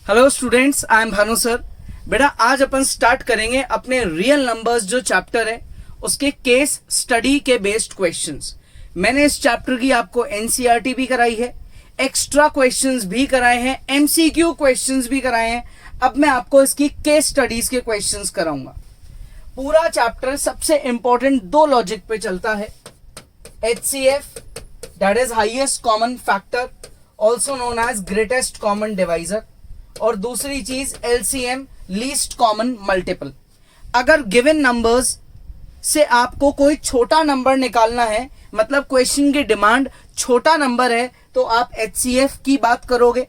Hello students, I am Bhanu sir. बेटा आज अपन start करेंगे अपने रियल नंबर्स जो चैप्टर है उसके केस स्टडी के बेस्ड क्वेश्चंस। मैंने इस चैप्टर की आपको एनसीईआरटी भी कराई है, एक्स्ट्रा क्वेश्चंस भी कराए हैं, एमसीक्यू क्वेश्चंस भी कराए हैं। अब मैं आपको इसकी केस स्टडीज के क्वेश्चंस कराऊंगा। पूरा चैप्टर सबसे इंपॉर्टेंट दो लॉजिक पे चलता है, HCF that is highest common factor also known as greatest common divisor, और दूसरी चीज LCM लीस्ट कॉमन मल्टीपल। अगर गिवन नंबर्स से आपको कोई छोटा नंबर निकालना है, मतलब क्वेश्चन की डिमांड छोटा नंबर है, तो आप HCF की बात करोगे,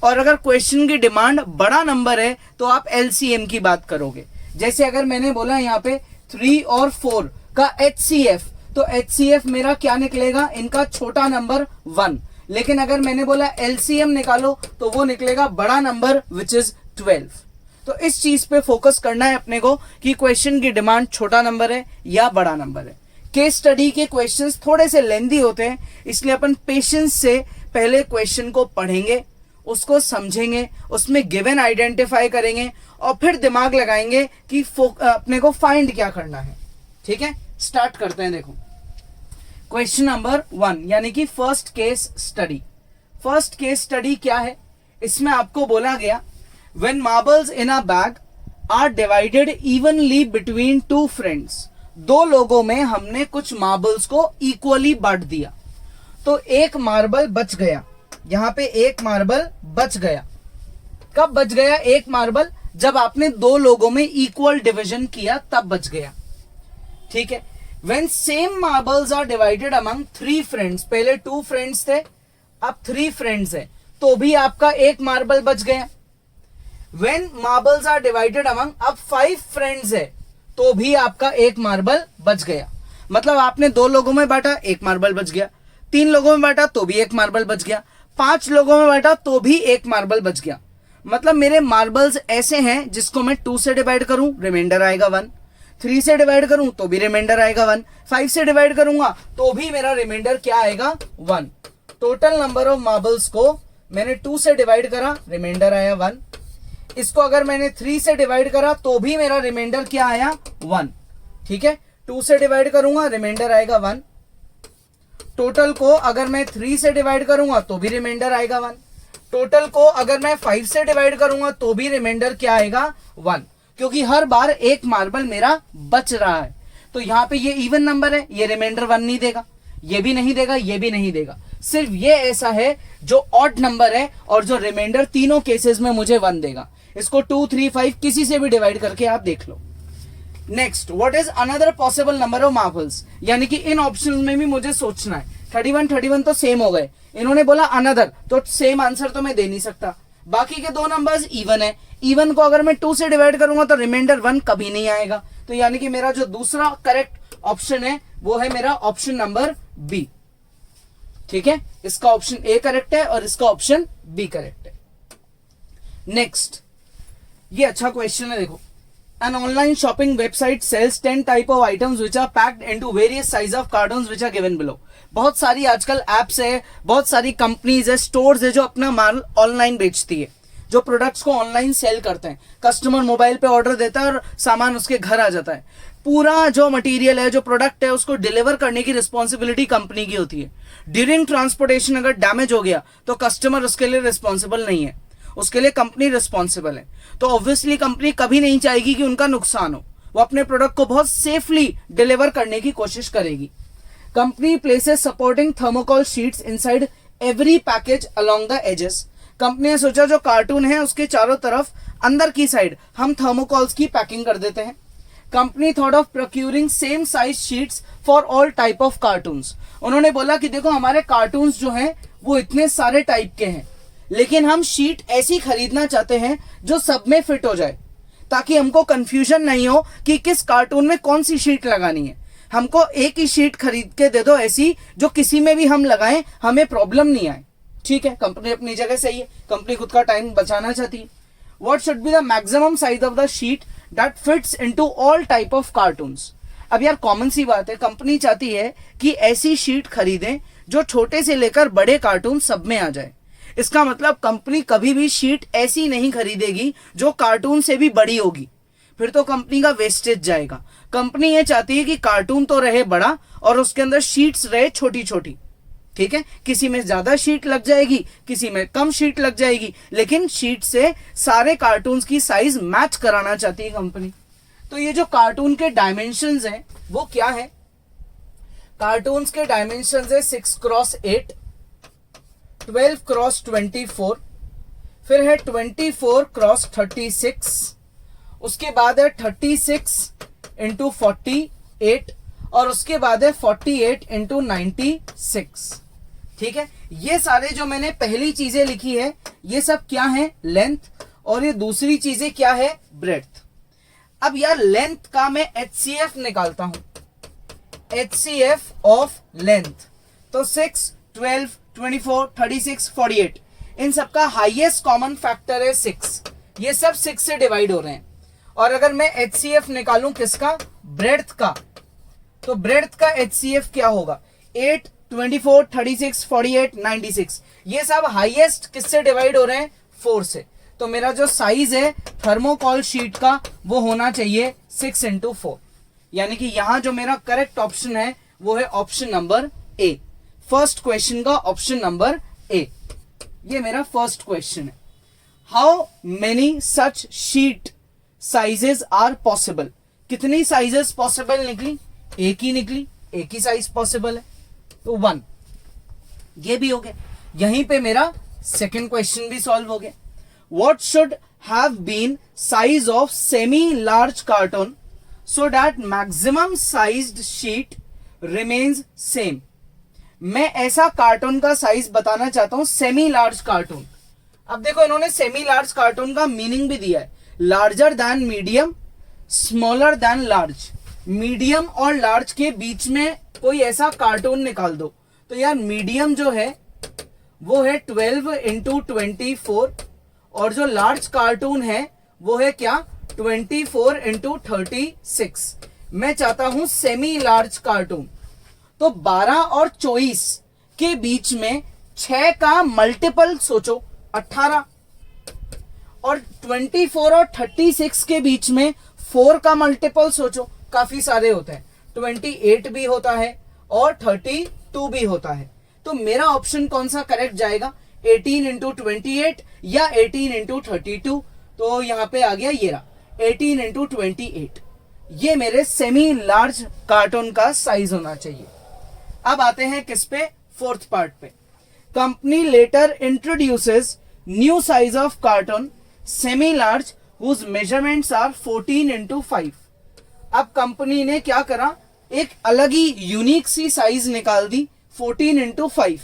और अगर क्वेश्चन की डिमांड बड़ा नंबर है तो आप LCM की बात करोगे। जैसे अगर मैंने बोला यहाँ पे 3 और 4 का HCF, तो HCF मेरा क्या निकलेगा, इनका छोटा नंबर 1। लेकिन अगर मैंने बोला LCM निकालो तो वो निकलेगा बड़ा नंबर विच इज 12। तो इस चीज पे फोकस करना है अपने को कि क्वेश्चन की डिमांड छोटा नंबर है या बड़ा नंबर है। केस स्टडी के क्वेश्चंस थोड़े से लेंदी होते हैं, इसलिए अपन पेशेंस से पहले क्वेश्चन को पढ़ेंगे, उसको समझेंगे, उसमें गिवन आइडेंटिफाई करेंगे और फिर दिमाग लगाएंगे कि अपने को फाइंड क्या करना है। ठीक है, स्टार्ट करते हैं। देखो क्वेश्चन नंबर 1 यानी कि first case study. First case study क्या है, इसमें आपको बोला गया when marbles in a bag are divided evenly between 2 friends. दो लोगों में हमने कुछ मार्बल्स को इक्वली बांट दिया, तो एक मार्बल बच गया। यहां पे एक मार्बल बच गया। कब बच गया एक मार्बल? जब आपने दो लोगों में इक्वल डिवीजन किया तब बच गया। ठीक है, When same marbles are divided among 3 friends, पहले 2 friends थे, अब 3 friends है, तो भी आपका एक मार्बल बच गया। When marbles are divided among, अब 5 friends है, तो भी आपका एक मार्बल बच गया। मतलब आपने 2 लोगों में बांटा, एक मार्बल बच गया। 3 लोगों में बांटा तो भी एक मार्बल बच गया। 5 लोगों में बांटा तो भी एक मार्बल बच गया। मतलब मेरे मार्बल्स ऐसे हैं जिसको मैं 2 से डिवाइड करूं, रिमाइंडर आएगा 1। 3 से डिवाइड करूं तो भी रिमाइंडर आएगा 1। 5 से डिवाइड करूंगा तो भी मेरा रिमाइंडर क्या आएगा, 1। टोटल नंबर ऑफ मार्बल्स को मैंने 2 से डिवाइड करा, रिमाइंडर आया 1। इसको अगर मैंने 3 से डिवाइड करा तो भी मेरा रिमाइंडर क्या आया, 1। ठीक है, 2 से डिवाइड करूंगा, रिमाइंडर आएगा 1। टोटल को अगर मैं 3 से डिवाइड करूंगा तो भी रिमाइंडर आएगा 1। टोटल को अगर मैं 5 से डिवाइड करूंगा तो भी रिमाइंडर क्या आएगा, 1। क्योंकि हर बार एक मार्बल मेरा बच रहा है। तो यहां पे ये इवन नंबर है, ये रिमाइंडर 1 नहीं देगा, ये भी नहीं देगा, ये भी नहीं देगा। सिर्फ ये ऐसा है जो ऑड नंबर है और जो रिमाइंडर तीनों केसेस में मुझे 1 देगा। इसको 2, 3, 5 किसी से भी डिवाइड करके आप देख लो। Next, what is another possible number of marbles, यानी कि इन ऑप्शन में भी मुझे सोचना है। 31 तो सेम हो गए, इन्होंने बोला अनदर, तो सेम आंसर तो मैं दे नहीं सकता। बाकी के 2 नंबर्स इवन है, इवन को अगर मैं 2 से डिवाइड करूंगा तो रिमाइंडर 1 कभी नहीं आएगा। तो यानी कि मेरा जो दूसरा करेक्ट ऑप्शन है वो है मेरा ऑप्शन नंबर बी। ठीक है, इसका ऑप्शन ए करेक्ट है और इसका ऑप्शन बी करेक्ट है। नेक्स्ट, ये अच्छा क्वेश्चन है। देखो, an online shopping website sells 10 type of items which are packed into various size of cartons which are given below। बहुत सारी आजकल एप्स है, बहुत सारी कंपनीज है, स्टोर्स है जो अपना माल ऑनलाइन बेचती है, जो प्रोडक्ट्स को ऑनलाइन सेल करते हैं। कस्टमर मोबाइल पे ऑर्डर देता है और सामान उसके घर आ जाता है। पूरा जो मटेरियल है, जो प्रोडक्ट है, उसको डिलीवर करने की रिस्पॉन्सिबिलिटी कंपनी की होती है। ड्यूरिंग ट्रांसपोर्टेशन अगर डैमेज हो गया तो कस्टमर उसके लिए रिस्पॉन्सिबल नहीं है, उसके लिए कंपनी रिस्पॉन्सिबल है। तो ऑब्वियसली कंपनी कभी नहीं चाहेगी कि उनका नुकसान हो, वो अपने प्रोडक्ट को बहुत सेफली डिलीवर करने की कोशिश करेगी। Company places supporting thermocol sheets inside every package along the edges. Company ने सोचा जो कार्टून है उसके चारों तरफ अंदर की साइड हम थर्मोकोल्स की पैकिंग कर देते हैं। Company thought of procuring same size sheets for all type of cartoons. उन्होंने बोला कि देखो हमारे कार्टून्स जो हैं वो इतने सारे टाइप के हैं, लेकिन हम शीट ऐसी खरीदना चाहते हैं जो सब में फिट हो जाए, ताकि हमको कंफ्यूजन नहीं हो कि किस कार्टून में कौन सी शीट लगानी है। हमको एक ही शीट खरीद के दे दो ऐसी जो किसी में भी हम लगाएं हमें प्रॉब्लम नहीं आए। ठीक है, कंपनी अपनी जगह सही है, कंपनी खुद का टाइम बचाना चाहती है। What should be the maximum size of the sheet that fits into all type of cartoons. अब यार कॉमन सी बात है, कंपनी चाहती है कि ऐसी शीट खरीदें जो छोटे से लेकर बड़े कार्टून सब में आ जाए। इसका मतलब कंपनी कभी भी शीट ऐसी नहीं खरीदेगी जो कार्टून से भी बड़ी होगी, फिर तो कंपनी का वेस्टेज जाएगा। कंपनी ये चाहती है कि कार्टून तो रहे बड़ा और उसके अंदर शीट्स रहे छोटी छोटी, ठीक है। किसी में ज्यादा शीट लग जाएगी, किसी में कम शीट लग जाएगी, लेकिन शीट से सारे कार्टून्स की साइज मैच कराना चाहती है कंपनी। तो ये जो कार्टून के डायमेंशंस हैं वो क्या है? कार्टून्स के डायमेंशंस है 6x8, 12x24, फिर है 24x36, उसके बाद है 36x48 और उसके बाद है 48x96, ठीक है। ये सारे जो मैंने पहली चीजें लिखी है ये सब क्या है? लेंथ। और ये दूसरी चीजें क्या है? ब्रेड्थ। अब यार लेंथ का मैं HCF निकालता हूं, HCF ऑफ लेंथ, तो 6, 12, 24, 36, 48 इन सबका हाईएस्ट कॉमन फैक्टर है 6। ये सब 6 से डिवाइड हो रहे हैं। और अगर मैं HCF निकालूं किसका? ब्रेड्थ का, तो ब्रेड्थ का HCF क्या होगा? 8, 24, 36, 48, 96 ये सब हाईएस्ट किससे डिवाइड हो रहे हैं? 4 से। तो मेरा जो साइज है थर्मोकॉल शीट का वो होना चाहिए 6x4, यानी कि यहां जो मेरा करेक्ट ऑप्शन है वो है option number A. First question का ऑप्शन नंबर ए, ये मेरा फर्स्ट क्वेश्चन है। How many such sheet sizes are possible? कितनी साइजेस पॉसिबल निकली? एक ही निकली, एक ही साइज पॉसिबल है, तो 1। ये भी हो गया। यहीं पे मेरा सेकंड क्वेश्चन भी सॉल्व हो गया। What should have been size of semi-large carton so that maximum sized sheet remains same? मैं ऐसा कार्टून का साइज बताना चाहता हूं, सेमी लार्ज कार्टून। अब देखो इन्होंने सेमी लार्ज कार्टून का मीनिंग भी दिया है, larger than medium, smaller than large. Medium और लार्ज के बीच में कोई ऐसा कार्टून निकाल दो। तो यार मीडियम जो है वो है 12x24 और जो लार्ज कार्टून है वो है क्या? 24x36। मैं चाहता हूं सेमी लार्ज कार्टून। तो 12 और 24 के बीच में 6 का मल्टीपल सोचो, 18। और 24 और 36 के बीच में 4 का मल्टीपल सोचो, काफी सारे होते हैं। 28 भी होता है और 32 भी होता है। तो मेरा ऑप्शन कौन सा करेक्ट जाएगा? 18x28 या 18x32। तो यहां पे आ गया ये रहा 18x28। ये मेरे सेमी लार्ज कार्टून का साइज होना चाहिए। अब आते हैं किस पे? फोर्थ पार्ट पे। Company later introduces new size of carton semi large whose measurements are 14x5। अब कंपनी ने क्या करा? एक अलग ही यूनिक सी साइज निकाल दी, 14x5,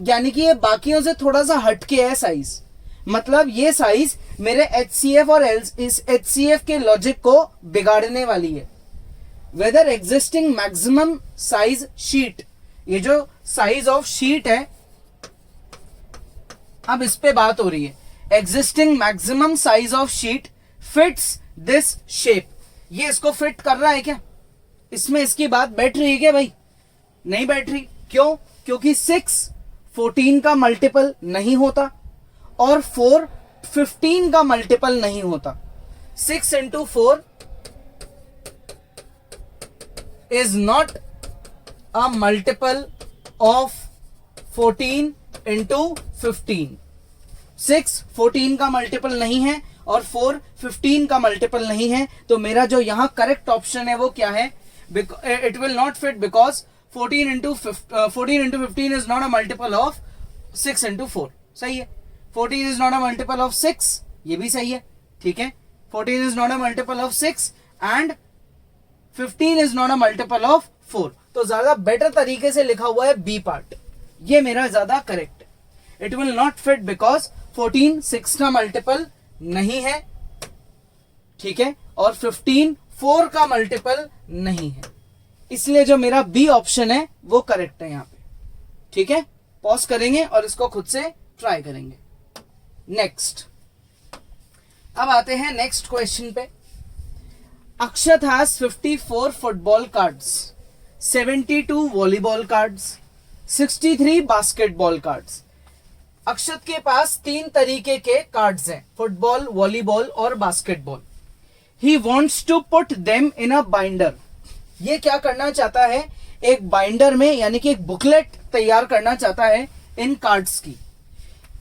यानी कि ये बाकियों से थोड़ा सा हटके है साइज। मतलब ये साइज मेरे HCF और इस HCF के लॉजिक को बिगाड़ने वाली है। Whether existing maximum size sheet, ये जो साइज ऑफ शीट है अब इस पे बात हो रही है। Existing maximum size of sheet fits this shape, ये इसको फिट कर रहा है क्या? इसमें इसकी बात बैठ रही है क्या भाई? नहीं बैठ रही। क्यों? क्योंकि 6 14 का मल्टीपल नहीं होता और 4 15 का मल्टीपल नहीं होता। 6x4 is not a multiple of 14x15। 6 14 का मल्टीपल नहीं है और 4 15 का मल्टीपल नहीं है। तो मेरा जो यहां करेक्ट ऑप्शन है वो क्या है? It will not fit because 14x15 is not a multiple of 6x4। सही है। 14 is not a multiple of 6, ये भी सही है, ठीक है। 14 is not a multiple of 6 and 15 is not a multiple of 4। तो ज्यादा बेटर तरीके से लिखा हुआ है बी पार्ट, ये मेरा ज्यादा करेक्ट है। It will not fit because 14 6 का मल्टीपल नहीं है, ठीक है, और 15 4 का मल्टीपल नहीं है, इसलिए जो मेरा बी ऑप्शन है वो करेक्ट है यहां पे, ठीक है। पॉज करेंगे और इसको खुद से ट्राई करेंगे। नेक्स्ट, अब आते हैं नेक्स्ट क्वेश्चन पे। Akshat has 54 football cards, 72 volleyball cards, 63 basketball cards. Akshat के पास 3 तरीके के कार्ड्स हैं, फुटबॉल, वॉलीबॉल और basketball. He wants to put them in a binder. ये क्या करना चाहता है, एक बाइंडर में यानी कि एक बुकलेट तैयार करना चाहता है इन कार्ड्स की।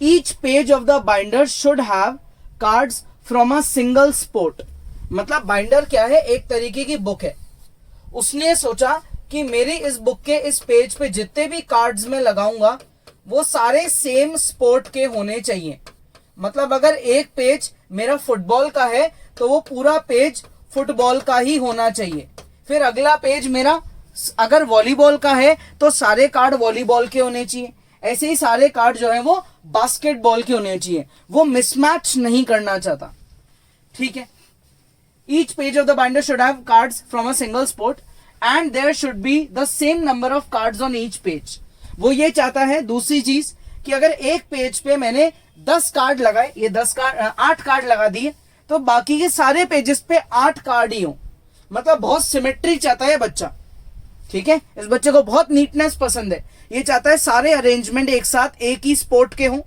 Each page of the binder should have cards from a single sport. मतलब बाइंडर क्या है, एक तरीके की बुक है। उसने सोचा कि मेरी इस बुक के इस पेज पे जितने भी कार्ड्स में लगाऊंगा वो सारे सेम स्पोर्ट के होने चाहिए। मतलब अगर एक पेज मेरा फुटबॉल का है तो वो पूरा पेज फुटबॉल का ही होना चाहिए। फिर अगला पेज मेरा अगर वॉलीबॉल का है तो सारे कार्ड वॉलीबॉल के होने चाहिए। ऐसे ही सारे कार्ड जो है वो बास्केटबॉल के होने चाहिए। वो मिसमैच नहीं करना चाहता। ठीक है। Each page of the binder should have cards from a single sport and there should be the same number of cards on each page. वो ये चाहता है दूसरी चीज कि अगर एक पेज पे मैंने 10 कार्ड लगाए, ये 8 कार्ड लगा दिए, तो बाकी के सारे पेजेस पे 8 कार्ड ही हो। मतलब बहुत सिमेट्री चाहता है बच्चा। ठीक है। इस बच्चे को बहुत नीटनेस पसंद है। ये चाहता है सारे अरेंजमेंट एक साथ एक ही स्पोर्ट के हों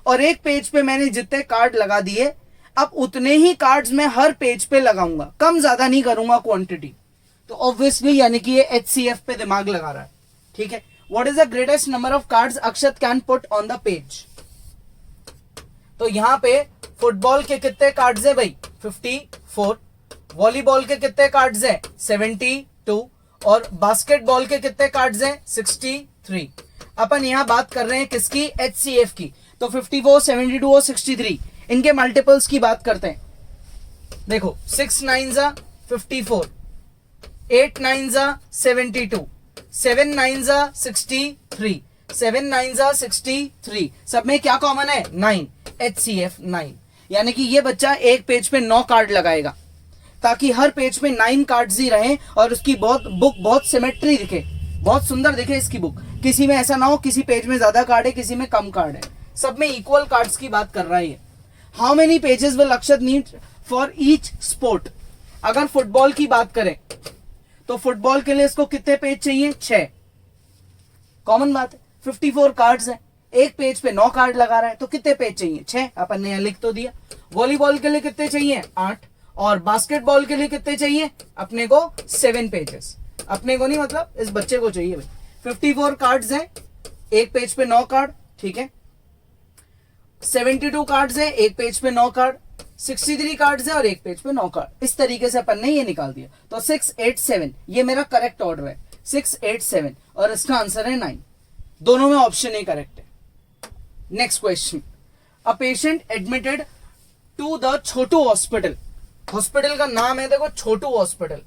और एक पेज पे मैंने जितने कार्ड लगा दिए अब उतने ही कार्ड्स मैं हर पेज पे लगाऊंगा, कम ज्यादा नहीं करूंगा क्वांटिटी। तो ऑब्वियसली यानी कि ये HCF पे दिमाग लगा रहा है। ठीक है। What is the greatest number of cards Akshat can put on the page. तो यहां पे फुटबॉल के कितने कार्ड्स है भाई, 54। वॉलीबॉल के कितने कार्ड्स है, 72। और बास्केटबॉल के कितने कार्ड्स हैं, 63। अपन यहां बात कर रहे हैं किसकी, HCF की। तो 54, 72 और 63 इनके मल्टीपल्स की बात करते हैं। देखो 6 9 जा 54, 8 9 जा 72, 7 9 जा 63, 7 9 जा 63। सब में क्या कॉमन है, 9। HCF 9। यानी कि ये बच्चा एक पेज पे 9 कार्ड लगाएगा ताकि हर पेज पे 9 कार्ड्स ही रहे और उसकी बुक बहुत सिमेट्री दिखे, बहुत सुंदर दिखे इसकी बुक। किसी में ऐसा ना हो किसी पेज में ज्यादा कार्ड है किसी में कम कार्ड है, सब में इक्वल कार्ड्स की बात कर रहा है ये। How many pages will Akshat need for each sport. अगर फुटबॉल की बात करें तो फुटबॉल के लिए इसको कितने पेज चाहिए, 6। कॉमन बात है, 54 कार्ड्स है, एक पेज पे 9 कार्ड लगा रहा है तो कितने पेज चाहिए, 6। अपन ने यहां लिख तो दिया। वॉलीबॉल के लिए कितने चाहिए, 8। और बास्केटबॉल के लिए कितने चाहिए अपने को, 7 पेजेस। अपने को नहीं मतलब इस बच्चे को चाहिए भाई। 54 कार्ड्स हैं, एक पेज पे 9 कार्ड। ठीक है। 72 कार्ड्स हैं, एक पेज पे 9 कार्ड। 63 कार्ड्स हैं और एक पेज पे 9 कार्ड। इस तरीके से अपन ने ये निकाल दिया। तो 6 8 7 ये मेरा करेक्ट ऑर्डर है, 6 8 7 और इसका आंसर है 9। दोनों में ऑप्शन ही करेक्ट है। Next question, a patient admitted to the Chhotu hospital. Hospital का नाम है देखो छोटू हॉस्पिटल।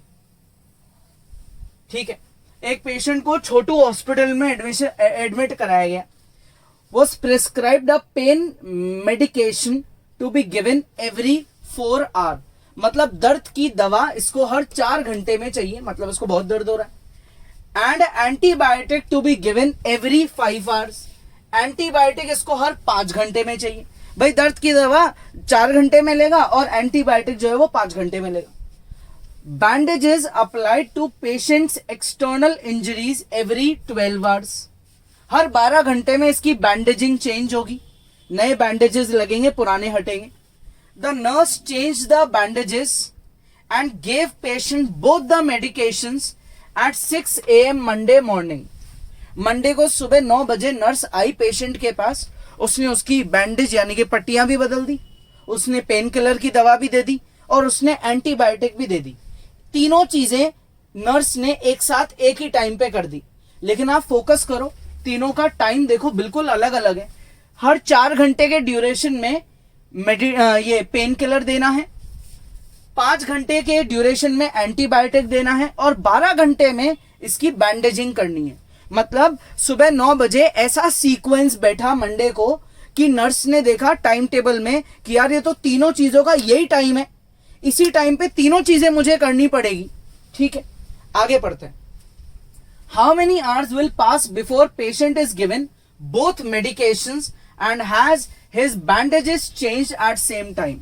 ठीक है। एक पेशेंट को छोटू हॉस्पिटल में एडमिट कराया गया। was prescribed a pain medication to be given every 4 hour। मतलब दर्द की दवा इसको हर 4 घंटे में चाहिए, मतलब इसको बहुत दर्द हो रहा है। And antibiotic to be given every 5 hours। Antibiotic इसको हर 5 घंटे में चाहिए। भाई दर्द की दवा 4 घंटे में लेगा और एंटीबायोटिक जो है वो 5 घंटे में लेगा। Bandages applied to patients external injuries every 12 hours। हर 12 घंटे में इसकी बैंडेजिंग चेंज होगी, नए बैंडेजेस लगेंगे, पुराने हटेंगे। The nurse change the bandages and gave patient both the medications at 6 AM Monday morning. Monday को सुबह 9 बजे नर्स आई पेशेंट के पास, उसने उसकी बैंडेज यानी कि पट्टियां भी बदल दी, उसने पेन किलर की दवा भी दे दी और उसने एंटीबायोटिक भी दे दी। तीनों चीजें नर्स ने एक साथ एक ही टाइम पे कर दी। लेकिन आप फोकस करो, तीनों का टाइम देखो बिल्कुल अलग अलग है। हर 4 घंटे के ड्यूरेशन में ये पेन किलर देना है, 5 घंटे के ड्यूरेशन में एंटीबायोटिक देना है और 12 घंटे में इसकी बैंडेजिंग करनी है। मतलब सुबह 9 बजे ऐसा सीक्वेंस बैठा मंडे को कि नर्स ने देखा टाइम टेबल में कि यार ये तो तीनों चीजों का यही टाइम है, इसी टाइम पे तीनों चीजें मुझे करनी पड़ेगी। ठीक है, आगे पढ़ते हैं। How many hours will pass before patient is given both medications and has his bandages changed at same time.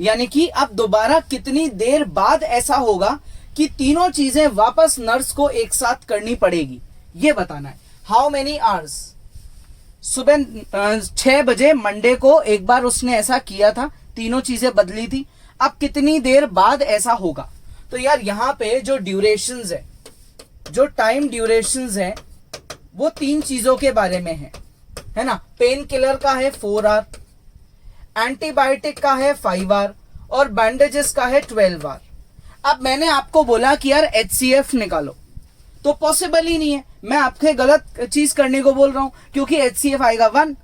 यानी कि अब दोबारा कितनी देर बाद ऐसा होगा कि तीनों चीजें वापस नर्स को एक साथ करनी पड़ेगी, ये बताना है। How many hours. सुबह 6 बजे मंडे को एक बार उसने ऐसा किया था, तीनों चीजें बदली थी। अब कितनी देर बाद ऐसा होगा? तो यार यहाँ पे जो ड्यूरेशंस है, जो टाइम ड्यूरेशंस है, वो 3 चीजों के बारे में है ना। पेन किलर का है 4 आवर, एंटीबायोटिक का है 5 आवर और बैंडेजेस का है 12 आवर। अब मैंने आपको बोला कि यार HCF निकालो, तो पॉसिबल ही नहीं है। मैं आपके गलत चीज करने को बोल रहा हूं, क्योंकि HCF आएगा 1,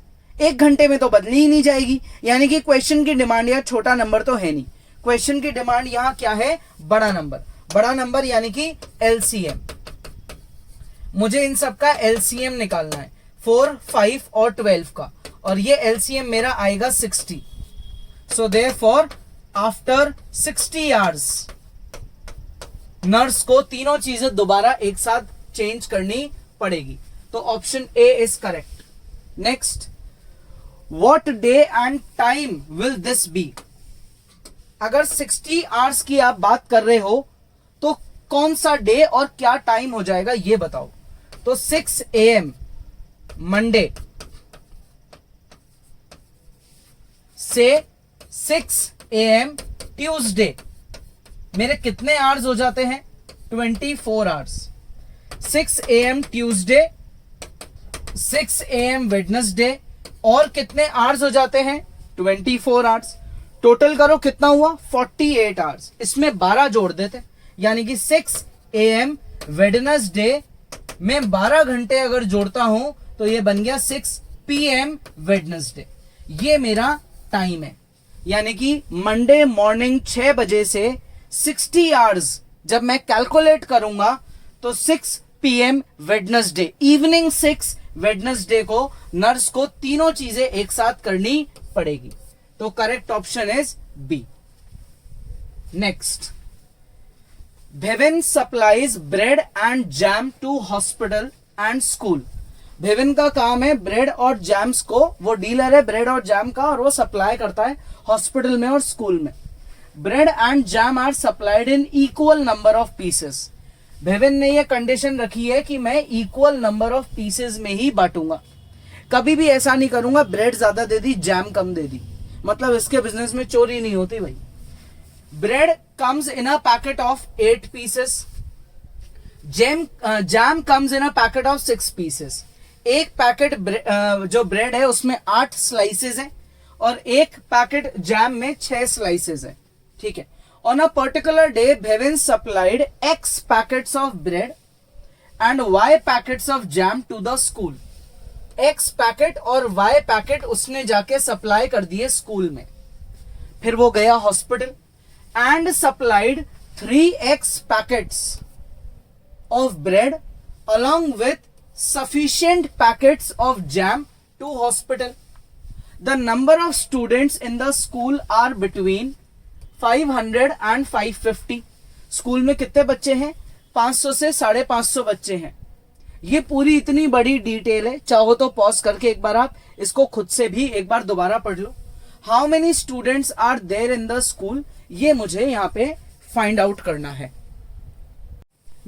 1 घंटे में तो बदली ही नहीं जाएगी। यानी कि क्वेश्चन की डिमांड यार छोटा नंबर तो है नहीं, क्वेश्चन की डिमांड यहां क्या है? बड़ा नंबर। बड़ा नंबर यानी कि LCM। मुझे इन सब का LCM निकालना है, 4, 5 और 12 का, और ये LCM मेरा आएगा 60। So therefore after 60 hours nurse को तीनों चीजें दोबारा एक साथ चेंज करनी पड़ेगी। तो option A is correct. Next, what day and time will this be? अगर 60 आवर्स की आप बात कर रहे हो तो कौन सा डे और क्या टाइम हो जाएगा ये बताओ। तो 6 AM मंडे से 6 AM ट्यूसडे, मेरे कितने आवर्स हो जाते हैं? 24 hours. 6 AM Tuesday, 6 AM Wednesday, और कितने आवर्स हो जाते हैं? 24 आवर्स। टोटल करो कितना हुआ? 48 आवर्स। इसमें 12 जोड़ देते, यानी कि 6 AM वेडनेसडे में 12 घंटे अगर जोड़ता हूं तो ये बन गया 6 PM वेडनेसडे। ये मेरा टाइम है। यानी कि मंडे मॉर्निंग 6 बजे से 60 आवर्स जब मैं कैलकुलेट करूंगा तो 6 PM वेडनेसडे, इवनिंग 6 वेडनेसडे को नर्स को तीनों चीजें एक साथ करनी पड़ेगी। तो correct option is B. Next, Bhavin supplies bread and jam to hospital and school. Bhavin का काम है ब्रेड और जैम्स को, वो डीलर है ब्रेड और जैम का, और वो सप्लाई करता है हॉस्पिटल में और स्कूल में। Bread and jam are supplied in equal number of pieces. Bhavin ने ये कंडीशन रखी है कि मैं इक्वल नंबर ऑफ पीसेस में ही बांटूंगा, कभी भी ऐसा नहीं करूंगा ब्रेड ज्यादा दे दी जैम कम दे दी, मतलब इसके बिजनेस में चोरी नहीं होती भाई। Bread comes in a packet of 8 pieces. Jam comes in a packet of 6 pieces. एक पैकेट जो ब्रेड है उसमें 8 स्लाइसेस हैं और एक पैकेट जैम में 6 स्लाइसेस हैं। ठीक है। On a particular day, Bhavin supplied X packets of bread and Y packets of jam to the school. X packet और Y पैकेट उसने जाके सप्लाई कर दिए स्कूल में। फिर वो गया hospital and supplied 3X packets of bread along with sufficient packets of jam to hospital. The number of students in the school are between 500 and 550. School में कितने बच्चे हैं? 500 से 550 बच्चे हैं। ये पूरी इतनी बड़ी डिटेल है, चाहो तो पॉज करके एक बार आप इसको खुद से भी एक बार दोबारा पढ़ लो। How many students are there in the school, ये मुझे यहाँ पे फाइंड आउट करना है।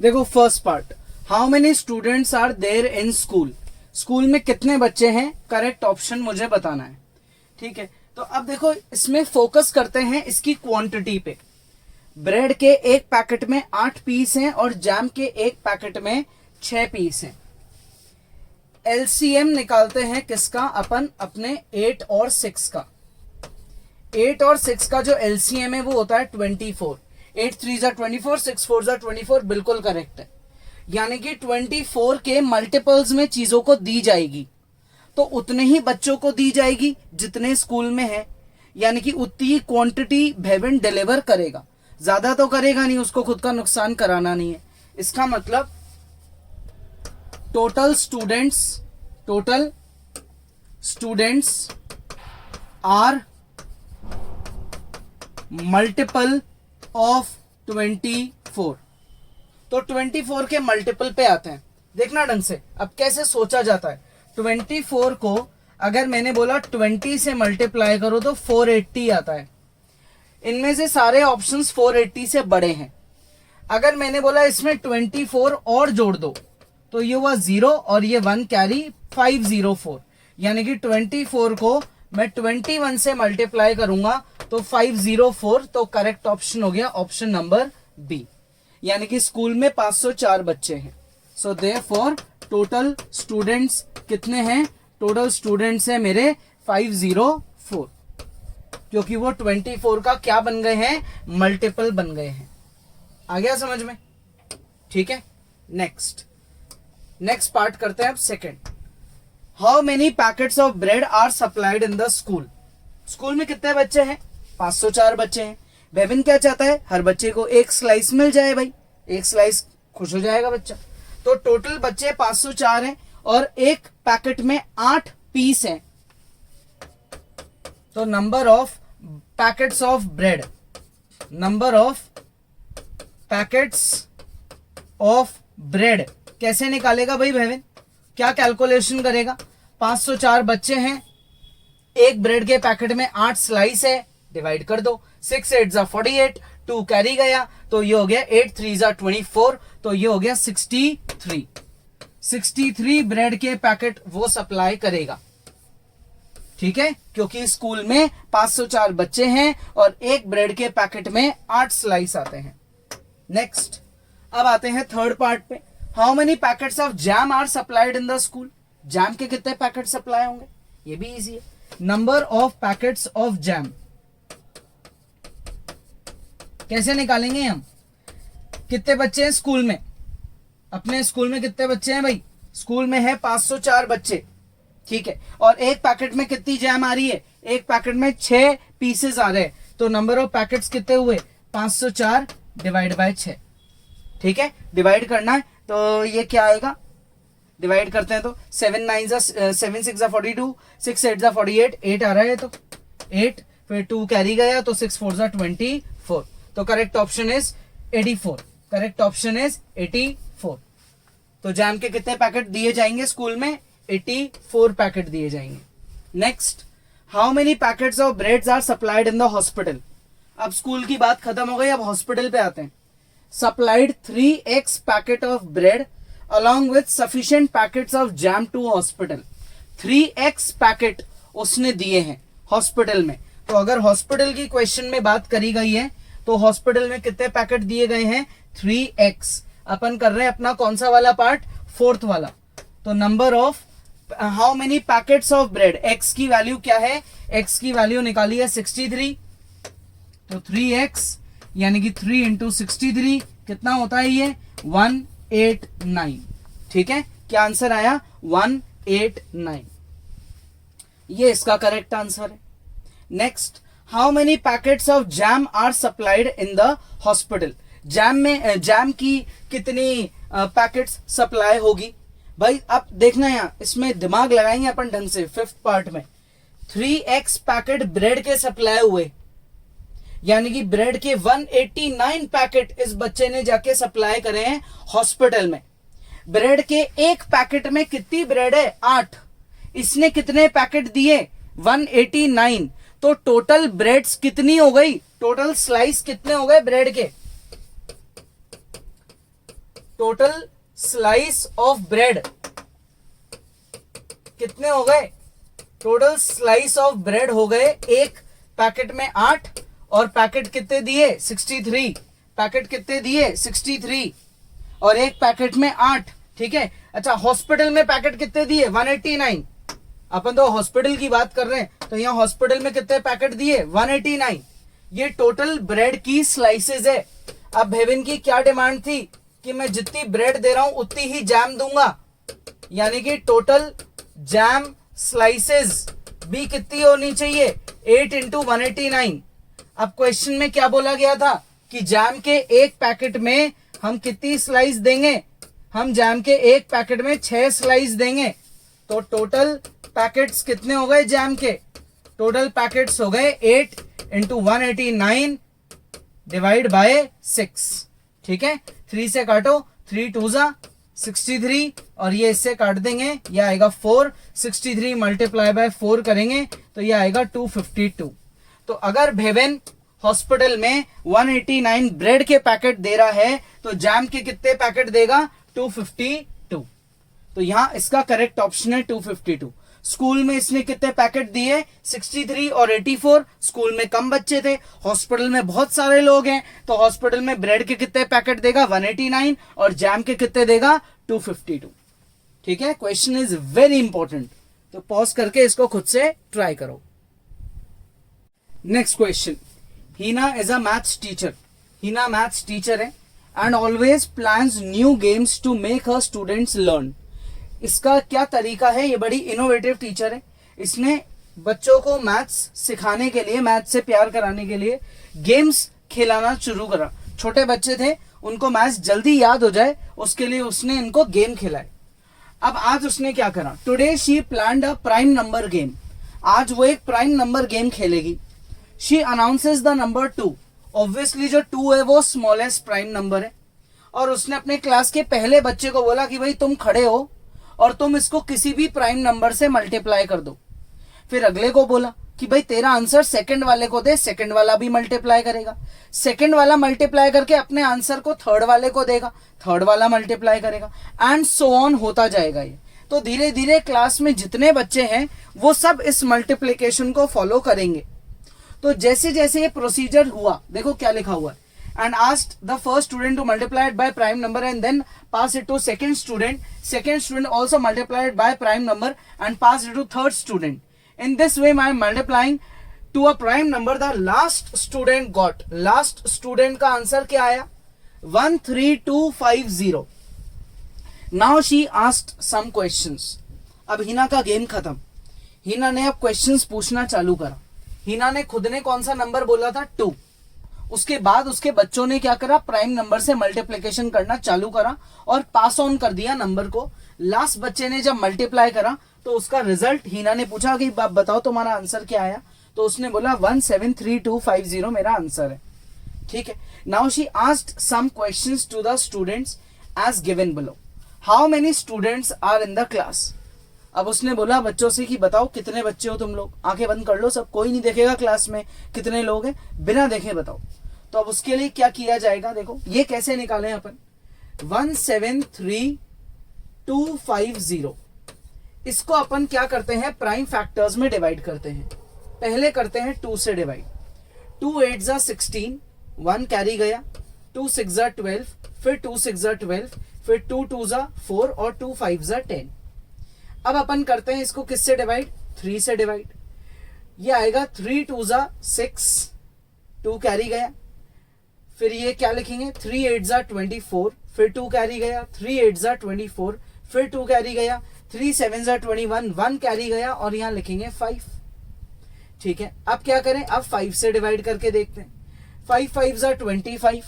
देखो first part, how many students are there in school, school में कितने बच्चे हैं, करेक्ट ऑप्शन मुझे बताना है। ठीक है, तो अब देखो इसमें फोकस करते हैं इसकी क्वांटिटी पे। ब्रेड के एक पैकेट में 8 पीस हैं और जैम के एक पैकेट में 6 पीस हैं। एलसीएम निकालते हैं किसका? अपन अपने 8 और 6 का। 8 और 6 का जो एलसीएम है वो होता है 24। 8 3 जा 24, 6 4 जा 24, बिल्कुल करेक्ट है। यानी कि 24 के मल्टीपल्स में चीजों को दी जाएगी तो उतने ही बच्चों को दी जाएगी जितने स्कूल में है, यानी कि उतनी क्वांटिटी Bhavin डिलीवर करेगा, ज्यादा तो करेगा नहीं, उसको खुद का नुकसान कराना नहीं है। इसका मतलब total students are multiple of 24। तो 24 के मल्टीपल पे आते हैं, देखना ढंग से अब कैसे सोचा जाता है। 24 को अगर मैंने बोला 20 से मल्टीप्लाई करो तो 480 आता है। इनमें से सारे ऑप्शंस 480 से बड़े हैं। अगर मैंने बोला इसमें 24 और जोड़ दो तो ये हुआ 0 और ये 1 कैरी 504। यानी कि 24 को मैं 21 से मल्टीप्लाई करूंगा तो 504, तो करेक्ट ऑप्शन हो गया ऑप्शन नंबर बी। यानी कि स्कूल में 504 बच्चे हैं। सो देयरफॉर टोटल स्टूडेंट्स कितने हैं? टोटल स्टूडेंट्स है मेरे 504, क्योंकि वो 24 का क्या बन गए हैं? मल्टीपल बन गए हैं। आ गया समझ में? ठीक है। नेक्स्ट पार्ट करते हैं अब second. How many packets of bread are supplied in the school? School में कितने बच्चे हैं? 504 बच्चे हैं। बेबिन क्या चाहता है? हर बच्चे को एक स्लाइस मिल जाए भाई, एक स्लाइस खुश हो जाएगा बच्चा। तो टोटल बच्चे 504 हैं और एक पैकेट में 8 पीस हैं। तो number of packets of bread, number of packets of bread कैसे निकालेगा भाई बेबिन? क्या कैलकुलेशन करेगा? 504 बच्चे हैं, एक ब्रेड के पैकेट में 8 स्लाइस है, डिवाइड कर दो। 6 8 जा 48, 2 कैरी गया तो ये हो गया 8 3 जा 24, तो ये हो गया 63 ब्रेड के पैकेट वो सप्लाई करेगा। ठीक है, क्योंकि स्कूल में 504 बच्चे हैं और एक ब्रेड के पैकेट में 8 स्लाइस आते हैं। नेक्स्ट, अब आते हैं थर्ड पार्ट पे। How many packets of jam are supplied in the school? Jam के कितने पैकेट सप्लाई होंगे? ये भी इजी है। Number of packets of jam कैसे निकालेंगे हम? कितने बच्चे हैं स्कूल में? अपने स्कूल में कितने बच्चे हैं भाई? स्कूल में है 504 बच्चे, ठीक है, और एक पैकेट में कितनी जैम आ रही है? एक पैकेट में 6 पीसेस आ रहे हैं, तो नंबर ऑफ पैकेट्स कितने हुए? 504 डिवाइड बाय 6। ठीक है, डिवाइड करना है तो ये क्या आएगा? डिवाइड करते हैं तो 7 9 जा 7 6 जा 42, 6 8 जा 48, 8 आ रहा है तो 8, फिर 2 कैरी गया तो 6 4 जा 24, तो correct option is 84। Correct option is 84। तो जैम के कितने पैकेट दिए जाएंगे स्कूल में? 84 पैकेट दिए जाएंगे। Next, how many packets of breads are supplied in the hospital? अब स्कूल की बात खत्म हो गई, अब हॉस्पिटल पे आते हैं। Supplied 3x packet of bread along with sufficient packets of jam to hospital। 3x packet उसने दिए हैं हॉस्पिटल में। तो अगर हॉस्पिटल की क्वेश्चन में बात करी गई है तो हॉस्पिटल में कितने पैकेट दिए गए हैं? 3x। अपन कर रहे हैं अपना कौन सा वाला पार्ट? फोर्थ वाला। तो number of how many packets of bread, x की वैल्यू क्या है? x की वैल्यू निकाली है 63, तो 3x यानी कि 3 इंटू 63 कितना होता है? ये 189। ठीक है, क्या आंसर आया? 189। ये इसका करेक्ट आंसर है। Next, how many packets of jam are supplied in the hospital? Jam की कितनी पैकेट्स सप्लाई होगी भाई? अब देखना यहां, इसमें दिमाग लगाएंगे अपन ढंग से। फिफ्थ पार्ट में 3x पैकेट ब्रेड के सप्लाई हुए, यानी कि ब्रेड के 189 पैकेट इस बच्चे ने जाके सप्लाई करे हैं हॉस्पिटल में। ब्रेड के एक पैकेट में कितनी ब्रेड है? 8। इसने कितने पैकेट दिए? 189। तो टोटल ब्रेड्स कितनी हो गई? टोटल स्लाइस कितने हो गए ब्रेड के? टोटल स्लाइस ऑफ ब्रेड कितने हो गए? टोटल स्लाइस ऑफ ब्रेड हो गए, एक पैकेट में 8 और पैकेट कितने दिए? 63। पैकेट कितने दिए? 63 और एक पैकेट में 8। ठीक है, अच्छा हॉस्पिटल में पैकेट कितने दिए? 189। अपन तो हॉस्पिटल की बात कर रहे हैं, तो यहाँ हॉस्पिटल में कितने पैकेट दिए? 189। ये टोटल ब्रेड की स्लाइसेस है। अब भेविन की क्या डिमांड थी कि मैं जितनी ब्रेड दे रहा हूं उतनी ही जैम दूंगा, यानी कि टोटल जैम स्लाइसेस भी कितनी होनी चाहिए? 8 इंटू 189। अब क्वेश्चन में क्या बोला गया था कि जैम के एक पैकेट में हम कितनी स्लाइस देंगे? हम जैम के एक पैकेट में 6 स्लाइस देंगे। तो टोटल पैकेट्स कितने हो गए जैम के? टोटल पैकेट्स हो गए 8 इंटू 189 डिवाइड बाय 6। ठीक है, 3 से काटो, 3 2 जा 63 और ये इससे काट देंगे, ये आएगा 4। 63 मल्टीप्लाई बाय 4 करेंगे तो ये आएगा 252। तो अगर भेवेन हॉस्पिटल में 189 ब्रेड के पैकेट दे रहा है तो जैम के कितने पैकेट देगा? 252। तो यहां इसका करेक्ट ऑप्शन है 252। स्कूल में इसने कितने पैकेट दिए? 63 और 84। स्कूल में कम बच्चे थे, हॉस्पिटल में बहुत सारे लोग हैं, तो हॉस्पिटल में ब्रेड के कितने पैकेट देगा? 189 और जैम के कितने देगा? 252। ठीक है, क्वेश्चन इज वेरी इंपॉर्टेंट, तो पॉज करके इसको खुद से ट्राई करो। Next question, Heena is a maths teacher. Heena maths teacher है and always plans new games to make her students learn. इसका क्या तरीका है? ये बड़ी इनोवेटिव टीचर है। इसने बच्चों को मैथ्स सिखाने के लिए, मैथ्स से प्यार कराने के लिए गेम्स खिलाना शुरू करा। छोटे बच्चे थे, उनको मैथ्स जल्दी याद हो जाए, उसके लिए उसने इनको गेम खिलाए। अब आज उसने क्या करा? Today she planned a prime number game. आज वो एक प्राइम नंबर गेम खेलेगी। She announces the number 2। Obviously जो 2 है वो स्मॉलेस्ट प्राइम नंबर है, और उसने अपने क्लास के पहले बच्चे को बोला कि भाई तुम खड़े हो और तुम इसको किसी भी प्राइम नंबर से मल्टीप्लाई कर दो। फिर अगले को बोला कि भाई तेरा आंसर सेकंड वाले को दे, सेकंड वाला भी मल्टीप्लाई करेगा। सेकंड वाला मल्टीप्लाई करके अपने आंसर को थर्ड वाले को देगा, थर्ड वाला मल्टीप्लाई करेगा, एंड सो ऑन होता जाएगा ये। तो धीरे धीरे क्लास में जितने बच्चे हैं वो सब इस मल्टीप्लिकेशन को फॉलो करेंगे। तो जैसे जैसे ये प्रोसीजर हुआ, देखो क्या लिखा हुआ है, and asked the first student to multiply it by prime number and then pass it to second student. Second student also multiply it by prime number and pass it to third student. In this way, by multiplying to a prime number, the last student got. Last student का answer क्या आया? 13250. Now she asked some questions. अब हिना का game खत्म। हिना ने अब questions पूछना चालू करा। हिना ने खुद ने कौन सा नंबर बोला था? 2। उसके बाद उसके बच्चों ने क्या करा? प्राइम नंबर से मल्टीप्लिकेशन करना चालू करा और पास ऑन कर दिया नंबर को। लास्ट बच्चे ने जब मल्टीप्लाई करा तो उसका रिजल्ट, हिना ने पूछा कि बताओ तुम्हारा आंसर क्या आया, तो उसने बोला 173250 मेरा आंसर है। ठीक है, now she asked some questions to the students as given below. How many students are in the class? अब उसने बोला बच्चों से कि बताओ कितने बच्चे हो तुम लोग, आंखें बंद कर लो, सब कोई नहीं देखेगा क्लास में कितने लोग हैं, बिना देखे बताओ। तो अब उसके लिए क्या किया जाएगा? देखो ये कैसे निकालें अपन। 173250 इसको अपन क्या करते हैं? प्राइम फैक्टर्स में डिवाइड करते हैं। पहले करते हैं 2 से डिवाइड। 2 8 जा 16, 1 कैरी गया, 2 6 जा 12, फिर 2 6 जा 12, फिर 2 2 जा 4 और 2 5 जा 10। अब अपन करते हैं इसको किससे डिवाइड? 3 से डिवाइड। ये आएगा 3 2 जा 6, 2 कैरी गया, फिर ये क्या लिखेंगे? 3 8 जा 24, फिर 2 कैरी गया, 3 8 जा 24, फिर 2 कैरी गया, 3 7 जा 21, 1 कैरी गया, और यहां लिखेंगे 5। ठीक है, अब क्या करें? अब 5 से डिवाइड करके देखते हैं। 5 5 जा 25,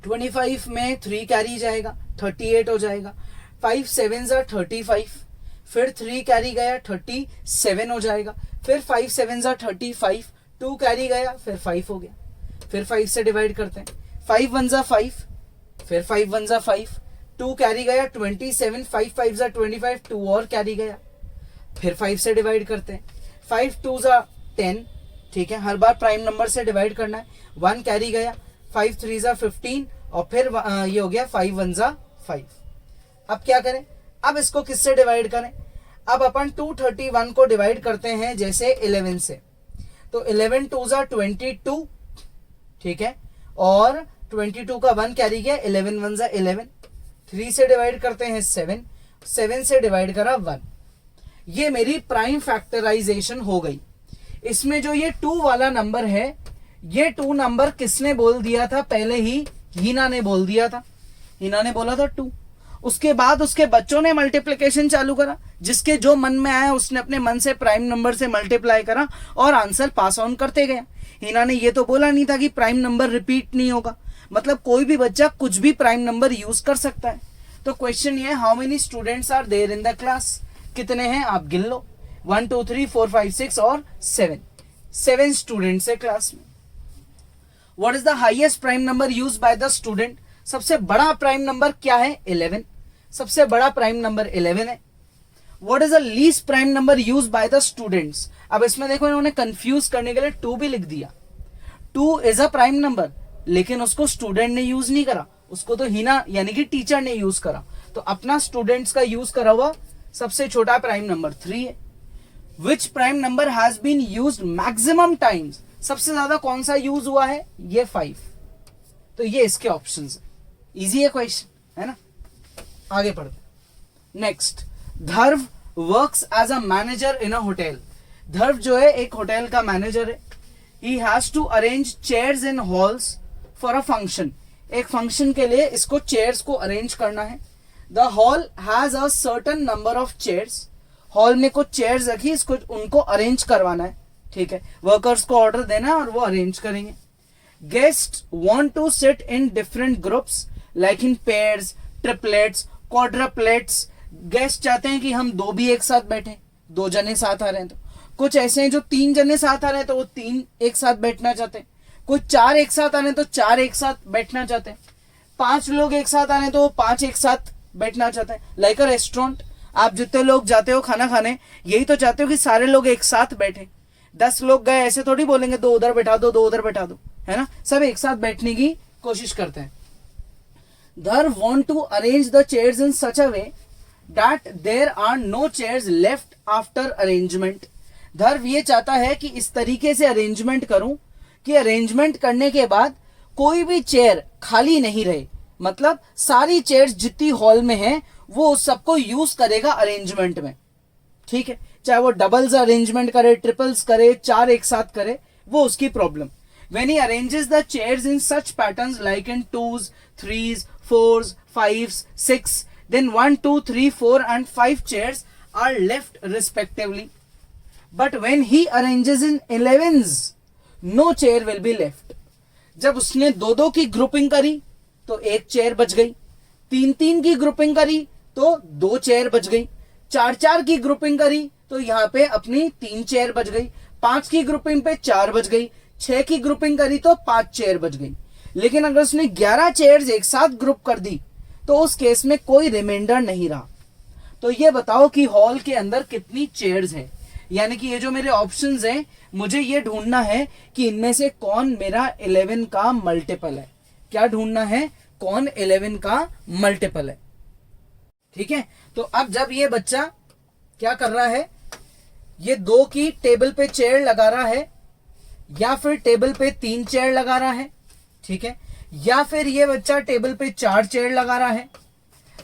25 में 3 कैरी जाएगा, 38 हो जाएगा। 5 7 जा 35, फिर 3 कैरी गया, 37 हो जाएगा। फिर 5 7 जा 35, 2 कैरी गया, फिर 5 हो गया। फिर 5 से डिवाइड करते हैं। 5 1 जा 5, फिर 5 1 जा 5, 2 कैरी गया 27, 5 5 जा 25, 2 और कैरी गया। फिर 5 से डिवाइड करते हैं। 5 2 जा 10, ठीक है, हर बार प्राइम नंबर से डिवाइड करना है। 1 कैरी गया, 5 3 जा 15, और फिर ये हो गया 5 1 जा 5। अब क्या करें? अब इसको किससे डिवाइड करें? अब अपन 231 को डिवाइड करते हैं जैसे 11 से। तो 11 2 जा 22, ठीक है, और 22 का 1 कैरी गया, 11 1 जा 11। 3 से डिवाइड करते हैं 7, 7 से डिवाइड करा 1। ये मेरी प्राइम फैक्टराइजेशन हो गई। इसमें जो ये 2 वाला नंबर है, ये 2 नंबर किसने बोल दिया था? पहले ही हीना ने बोल दिया था। हीना ने बोला था 2। उसके बाद उसके बच्चों ने मल्टीप्लिकेशन चालू करा, जिसके जो मन में आया उसने अपने मन से प्राइम नंबर से मल्टीप्लाई करा और आंसर पास ऑन करते गए। हीना ने ये तो बोला नहीं था कि प्राइम नंबर रिपीट नहीं होगा, मतलब कोई भी बच्चा कुछ भी प्राइम नंबर यूज कर सकता है। तो क्वेश्चन ये है, how many students are there in the class? कितने हैं आप गिन लो। 1 2 3 4 5 6 और 7, 7 स्टूडेंट्स है क्लास में। What is the highest prime number use by the student? सबसे बड़ा प्राइम नंबर क्या है? 11। सबसे बड़ा प्राइम नंबर 11 है। What is the least prime number use by the students? अब इसमें देखो इन्होंने कंफ्यूज करने के लिए 2 भी लिख दिया। 2 इज अ प्राइम नंबर, लेकिन उसको स्टूडेंट ने यूज नहीं करा, उसको तो हीना यानी कि टीचर ने यूज करा। तो अपना स्टूडेंट्स का यूज करा हुआ सबसे छोटा प्राइम नंबर 3 है। Which prime number has been used maximum times, सबसे ज्यादा कौन सा यूज हुआ है, ये 5। तो ये इसके ऑप्शंस है। इजी है क्वेश्चन, है ना। आगे पढ़ते। Next, Dhruv works as a manager in a hotel. Dhruv जो है एक होटल का मैनेजर है। He has to arrange chairs in halls for a function. एक फंक्शन के लिए इसको चेयर्स को अरेंज करना है। The hall has a certain number of chairs. Hall में कुछ चेयर्स रखी, इसको उनको अरेंज करवाना है, ठीक है। वर्कर्स को ऑर्डर देना है और वो अरेंज करेंगे। Guest want to sit in different groups like in pairs, triplets, quadruplets. Guest चाहते हैं कि हम 2 भी एक साथ बैठे, 2 जने साथ आ रहे हैं तो। कुछ ऐसे हैं जो 3 जने साथ आ रहे हैं तो वो 3 एक साथ बैठना चाहते हैं। कुछ 4 एक साथ आ रहे हैं तो 4 एक साथ बैठना चाहते हैं। 5 लोग एक साथ आ रहे हैं तो वो 5 एक साथ बैठना चाहते हैं। लाइक अ रेस्टोरेंट, आप जितने लोग जाते हो खाना खाने, यही तो चाहते हो कि सारे लोग एक साथ बैठे। 10 लोग गए, ऐसे थोड़ी बोलेंगे 2 उधर बैठा दो, 2 उधर बैठा दो, है ना। सब एक साथ बैठने की कोशिश करते हैं। Dhar want to arrange the chairs in such a way that there are no chairs left after arrangement. धर्व ये चाहता है कि इस तरीके से अरेंजमेंट करूं कि अरेंजमेंट करने के बाद कोई भी चेयर खाली नहीं रहे। मतलब सारी चेयर्स जितनी हॉल में हैं वो सबको यूज करेगा अरेंजमेंट में, ठीक है। चाहे वो डबल्स अरेंजमेंट करे, ट्रिपल्स करे, 4 एक साथ करे, वो उसकी problem. When he arranges the chairs in such patterns like in 2s, 3s, 4s, 5s, 6, then 1, 2, 3, 4 and 5 chairs are left respectively. But when he arranges in 11s, no chair will be left. जब उसने 2-2 की grouping करी तो 1 chair बच गई। 3-3 की grouping करी तो 2 चेयर बच गई। 4-4 की ग्रुपिंग करी तो यहाँ पे अपनी 3 चेयर बच गई। 5 की ग्रुपिंग पे 4 बच गई। 6 की ग्रुपिंग करी तो 5 चेयर बच गई। लेकिन अगर उसने 11 चेयर्स एक साथ ग्रुप कर दी तो उस केस में कोई रिमाइंडर नहीं रहा। तो ये बताओ कि हॉल के अंदर कितनी चेयर्स हैं। यानी कि ये जो मेरे ऑप्शंस हैं, मुझे ये ढूंढना है कि इनमें से कौन मेरा 11 का मल्टीपल है। क्या ढूंढना है, कौन 11 का मल्टीपल है, ठीक है। तो अब जब ये बच्चा क्या कर रहा है, ये 2 की टेबल पे चेयर लगा रहा है या फिर टेबल पे 3 चेयर लगा रहा है, ठीक है। या फिर ये बच्चा टेबल पे 4 चेयर लगा रहा है,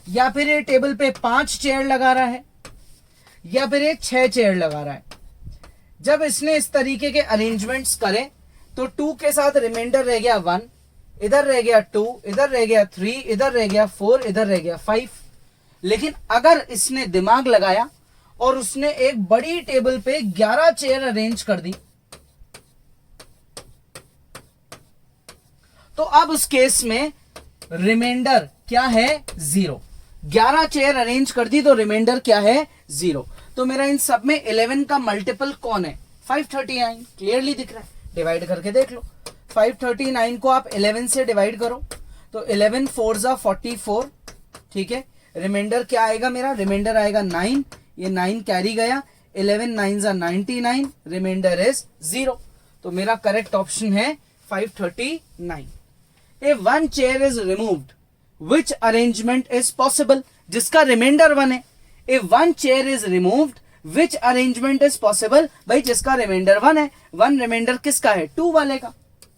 या फिर ये टेबल पे 5 चेयर लगा रहा है, या फिर ये 6 चेयर लगा रहा है। जब इसने इस तरीके के अरेंजमेंट्स करे तो 2 के साथ रिमाइंडर रह गया 1, इधर रह गया 2, इधर रह गया 3, इधर रह गया 4, इधर रह गया 5। लेकिन अगर इसने दिमाग लगाया और उसने एक बड़ी टेबल पे 11 चेयर अरेंज कर दी तो अब उस केस में रिमाइंडर क्या है, 0। 11 चेयर अरेंज कर दी तो रिमाइंडर क्या है, 0। तो मेरा इन सब में 11 का मल्टीपल कौन है, 539। क्लियरली दिख रहा है, डिवाइड करके देख लो। 539 को आप 11 से डिवाइड करो तो 11 4 जा 44, ठीक है। रिमाइंडर क्या आएगा मेरा, रिमाइंडर आएगा 9। ये 9 कैरी गया, 11 9 जा 99, रिमाइंडर इज 0। तो मेरा करेक्ट ऑप्शन है 539। If one chair is removed, which arrangement is possible? जिसका रिमाइंडर 1 है। If one chair is removed, which arrangement is possible? भाई जिसका रिमाइंडर 1 है, 1 रिमाइंडर किसका है, 2 वाले का,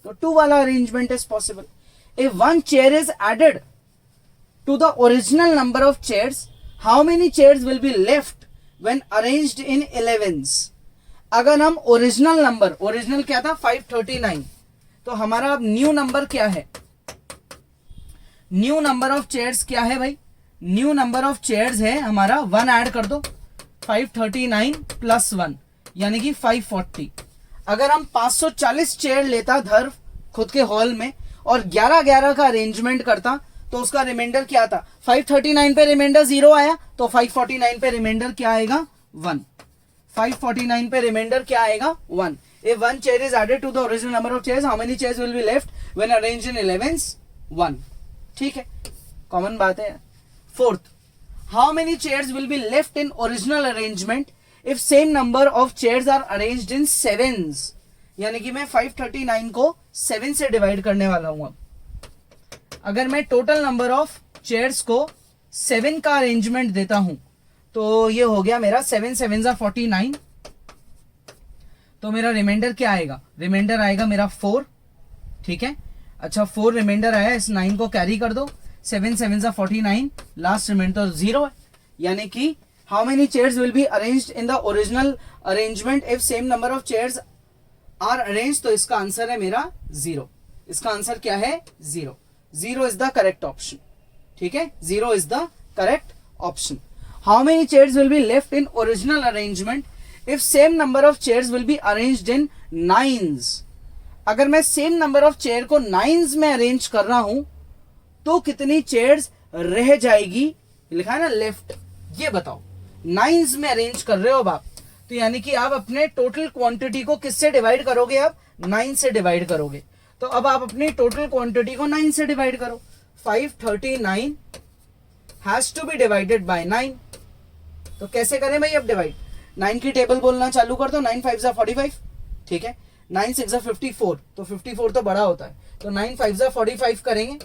तो 2 वाला arrangement is possible. If one chair is added to the original number of chairs, how many chairs will be left when arranged in 11s? अगर हम ओरिजिनल नंबर, ओरिजिनल क्या था 539, तो हमारा अब न्यू नंबर क्या है, न्यू नंबर ऑफ चेयर्स क्या है भाई, न्यू नंबर ऑफ चेयर्स है हमारा 1 ऐड कर दो, 539 प्लस 1 यानी कि 540। अगर हम 540 चेयर लेता धर्व खुद के हॉल में और 11-11 का अरेंजमेंट करता तो उसका रिमाइंडर क्या था, 539 पे रिमाइंडर 0 आया तो 549 पे रिमाइंडर क्या आएगा, 1। 549 पे रिमाइंडर क्या आएगा, 1। If one chair is added to the original number of chairs, how many chairs will be left when arranged in 11s? 1. ठीक है, कॉमन बात है। 4th, how many chairs will be left in original arrangement if same number of chairs are arranged in 7s? यानी कि मैं 539 को 7 से divide करने वाला हूं। अगर मैं टोटल नंबर ऑफ चेयर्स को 7 का अरेंजमेंट देता हूं तो ये हो गया मेरा 7 7 जा 49। तो मेरा रिमाइंडर क्या आएगा, रिमाइंडर आएगा मेरा 4, ठीक है। अच्छा 4 रिमाइंडर आया, इस 9 को कैरी कर दो, 7 7 जा 49, लास्ट रिमाइंडर 0 है। यानी कि how many chairs will be arranged in the original arrangement if same number of chairs are arrange, तो इसका आंसर है मेरा 0। इसका आंसर क्या है 0। 0 इज द करेक्ट ऑप्शन, ठीक है, 0 is the correct option. How many chairs will be left in original arrangement if same number of chairs will be arranged in nines. अगर मैं सेम नंबर ऑफ चेयर को nines में arrange कर रहा हूं तो कितनी चेयर्स रह जाएगी, लिखा है ना लेफ्ट, ये बताओ। नाइन्स में अरेंज कर रहे हो आप, तो यानी कि आप अपने टोटल क्वांटिटी को किससे डिवाइड करोगे, आप 9 से डिवाइड करोगे। तो अब आप अपनी टोटल क्वांटिटी को 9 से डिवाइड करो। 539 has to be divided by 9। तो कैसे करें भाई अब डिवाइड, 9 की टेबल बोलना चालू कर दो। 9 5 जा 45, ठीक है। 9 6 जा 54, तो 54 तो बड़ा होता है, तो 9 5 जा 45 करेंगे।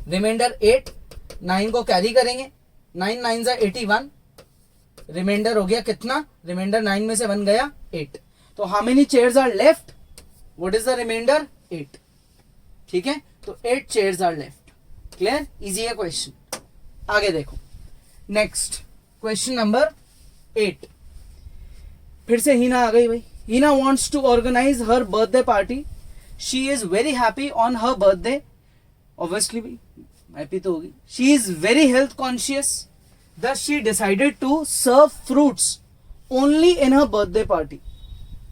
रिमाइंडर 8, 9 को कैरी करेंगे, 9 9 जा 81, रिमाइंडर हो गया कितना, रिमाइंडर 9 में से 1 गया 8। तो how many chairs are left, what is the remainder 8, ठीक है। तो 8 chairs are left. Clear, easy है क्वेश्चन। आगे देखो नेक्स्ट क्वेश्चन नंबर 8। फिर से हीना आ गई भाई। Heena wants to organise her birthday party, she is very happy on her birthday. Obviously भाई हैप्पी तो होगी। She is very health conscious, thus she decided to serve fruits only in her birthday party।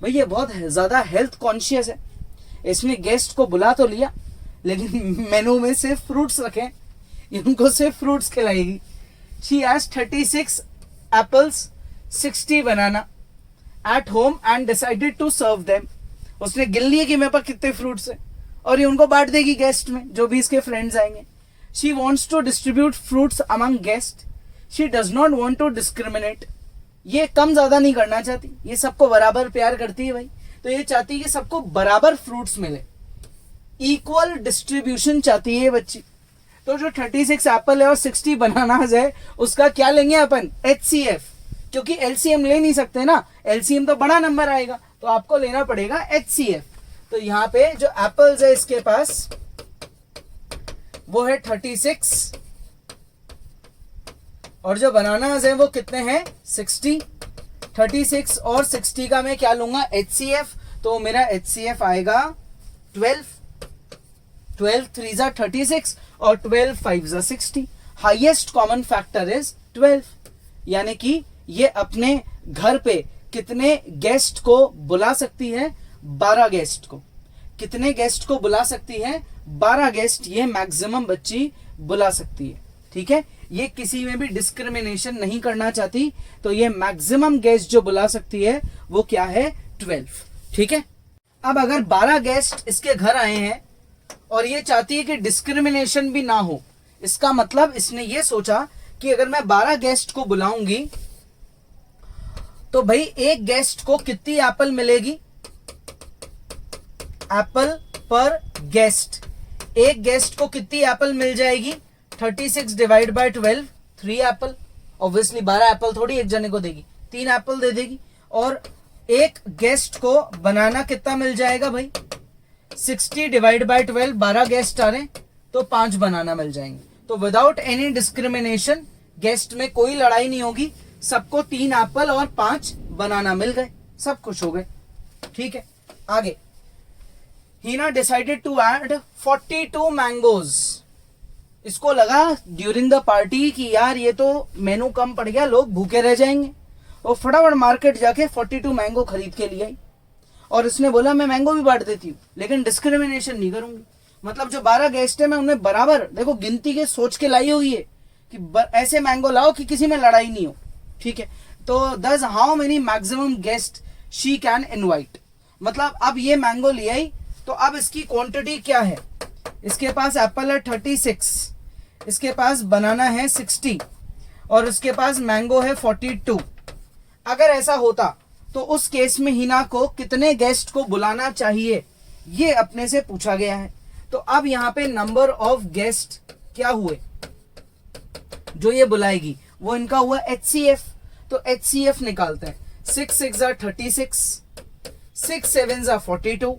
भाई ये बहुत ज्यादा health conscious है, इसने guest को बुला तो लिया लेकिन मेनू में सिर्फ फ्रूट्स रखे, इनको सिर्फ फ्रूट्स खिलाएगी। She has 36 apples 60 banana at home and decided to serve them. उसने गिन लिए कि मेरे पास कितने फ्रूट्स हैं और ये उनको बांट देगी गेस्ट में, जो भी इसके फ्रेंड्स आएंगे। She wants to distribute fruits among guest, she does not want to discriminate. ये कम ज्यादा नहीं करना चाहती, ये सबको बराबर प्यार करती है भाई। तो ये चाहती है कि सबको बराबर फ्रूट्स मिले, इक्वल डिस्ट्रीब्यूशन चाहती है ये बच्ची। तो जो 36 एप्पल है और 60 बनानास है उसका क्या लेंगे अपन, HCF, क्योंकि LCM ले नहीं सकते ना, LCM तो बड़ा नंबर आएगा, तो आपको लेना पड़ेगा HCF। तो यहाँ पे जो एप्पल्स है इसके पास वो है 36 और जो बनानास है वो कितने हैं 60। 36 और 60 का मैं क्या लूंगा HCF, तो मेरा HCF आएगा 12। 12 3 जा 36 और 12 5 जा 60। Highest common factor is 12। यानी कि ये अपने घर पे कितने गेस्ट को बुला सकती है, 12 गेस्ट को। कितने गेस्ट को बुला सकती है, 12 गेस्ट ये मैक्सिमम बच्ची बुला सकती है, ठीक है। ये किसी में भी डिस्क्रिमिनेशन नहीं करना चाहती, तो ये मैक्सिमम गेस्ट जो बुला सकती है वो क्या है 12, ठीक है। अब अगर 12 गेस्ट इसके घर आए हैं और ये चाहती है कि डिस्क्रिमिनेशन भी ना हो, इसका मतलब इसने ये सोचा कि अगर मैं 12 गेस्ट को बुलाऊंगी तो भाई एक गेस्ट को कितनी एप्पल मिलेगी, एप्पल पर गेस्ट। एक गेस्ट को कितनी एप्पल मिल जाएगी, 36 divide by 12, 3 Apple. Obviously 12 Apple थोड़ी एक जने को देगी, 3 एप्पल दे देगी। और एक गेस्ट को बनाना कितना मिल जाएगा भाई, 60 डिवाइड बाय 12, 12 गेस्ट आ रहे हैं तो 5 बनाना मिल जाएंगे। तो विदाउट एनी डिस्क्रिमिनेशन गेस्ट में कोई लड़ाई नहीं होगी, सबको 3 एप्पल और 5 बनाना मिल गए, सब खुश हो गए, ठीक है। आगे हीना डिसाइडेड टू ऐड 42 मैंगोज। इसको लगा ड्यूरिंग द पार्टी कि यार ये तो मेनू कम पड़ गया, लोग भूखे रह जाएंगे, और फटाफट मार्केट जाके 42 मैंगो खरीद के लिए आई। और इसने बोला मैं मैंगो भी बांट देती हूँ लेकिन डिस्क्रिमिनेशन नहीं करूंगी। मतलब जो 12 गेस्ट है मैं उन्हें बराबर, देखो गिनती के सोच के लाई हुई है कि ऐसे मैंगो लाओ कि किसी में लड़ाई नहीं हो, ठीक है। तो दस how many maximum guest she can invite, मतलब अब ये मैंगो ले आई तो अब इसकी क्वांटिटी क्या है, इसके पास एप्पल है 36, इसके पास बनाना है 60 और इसके पास मैंगो है 42। अगर ऐसा होता तो उस केस में हिना को कितने गेस्ट को बुलाना चाहिए, ये अपने से पूछा गया है। तो अब यहाँ पे नंबर ऑफ गेस्ट क्या हुए जो ये बुलाएगी, वो इनका हुआ HCF। तो HCF निकालते हैं। 6 6 36, 6 7 42,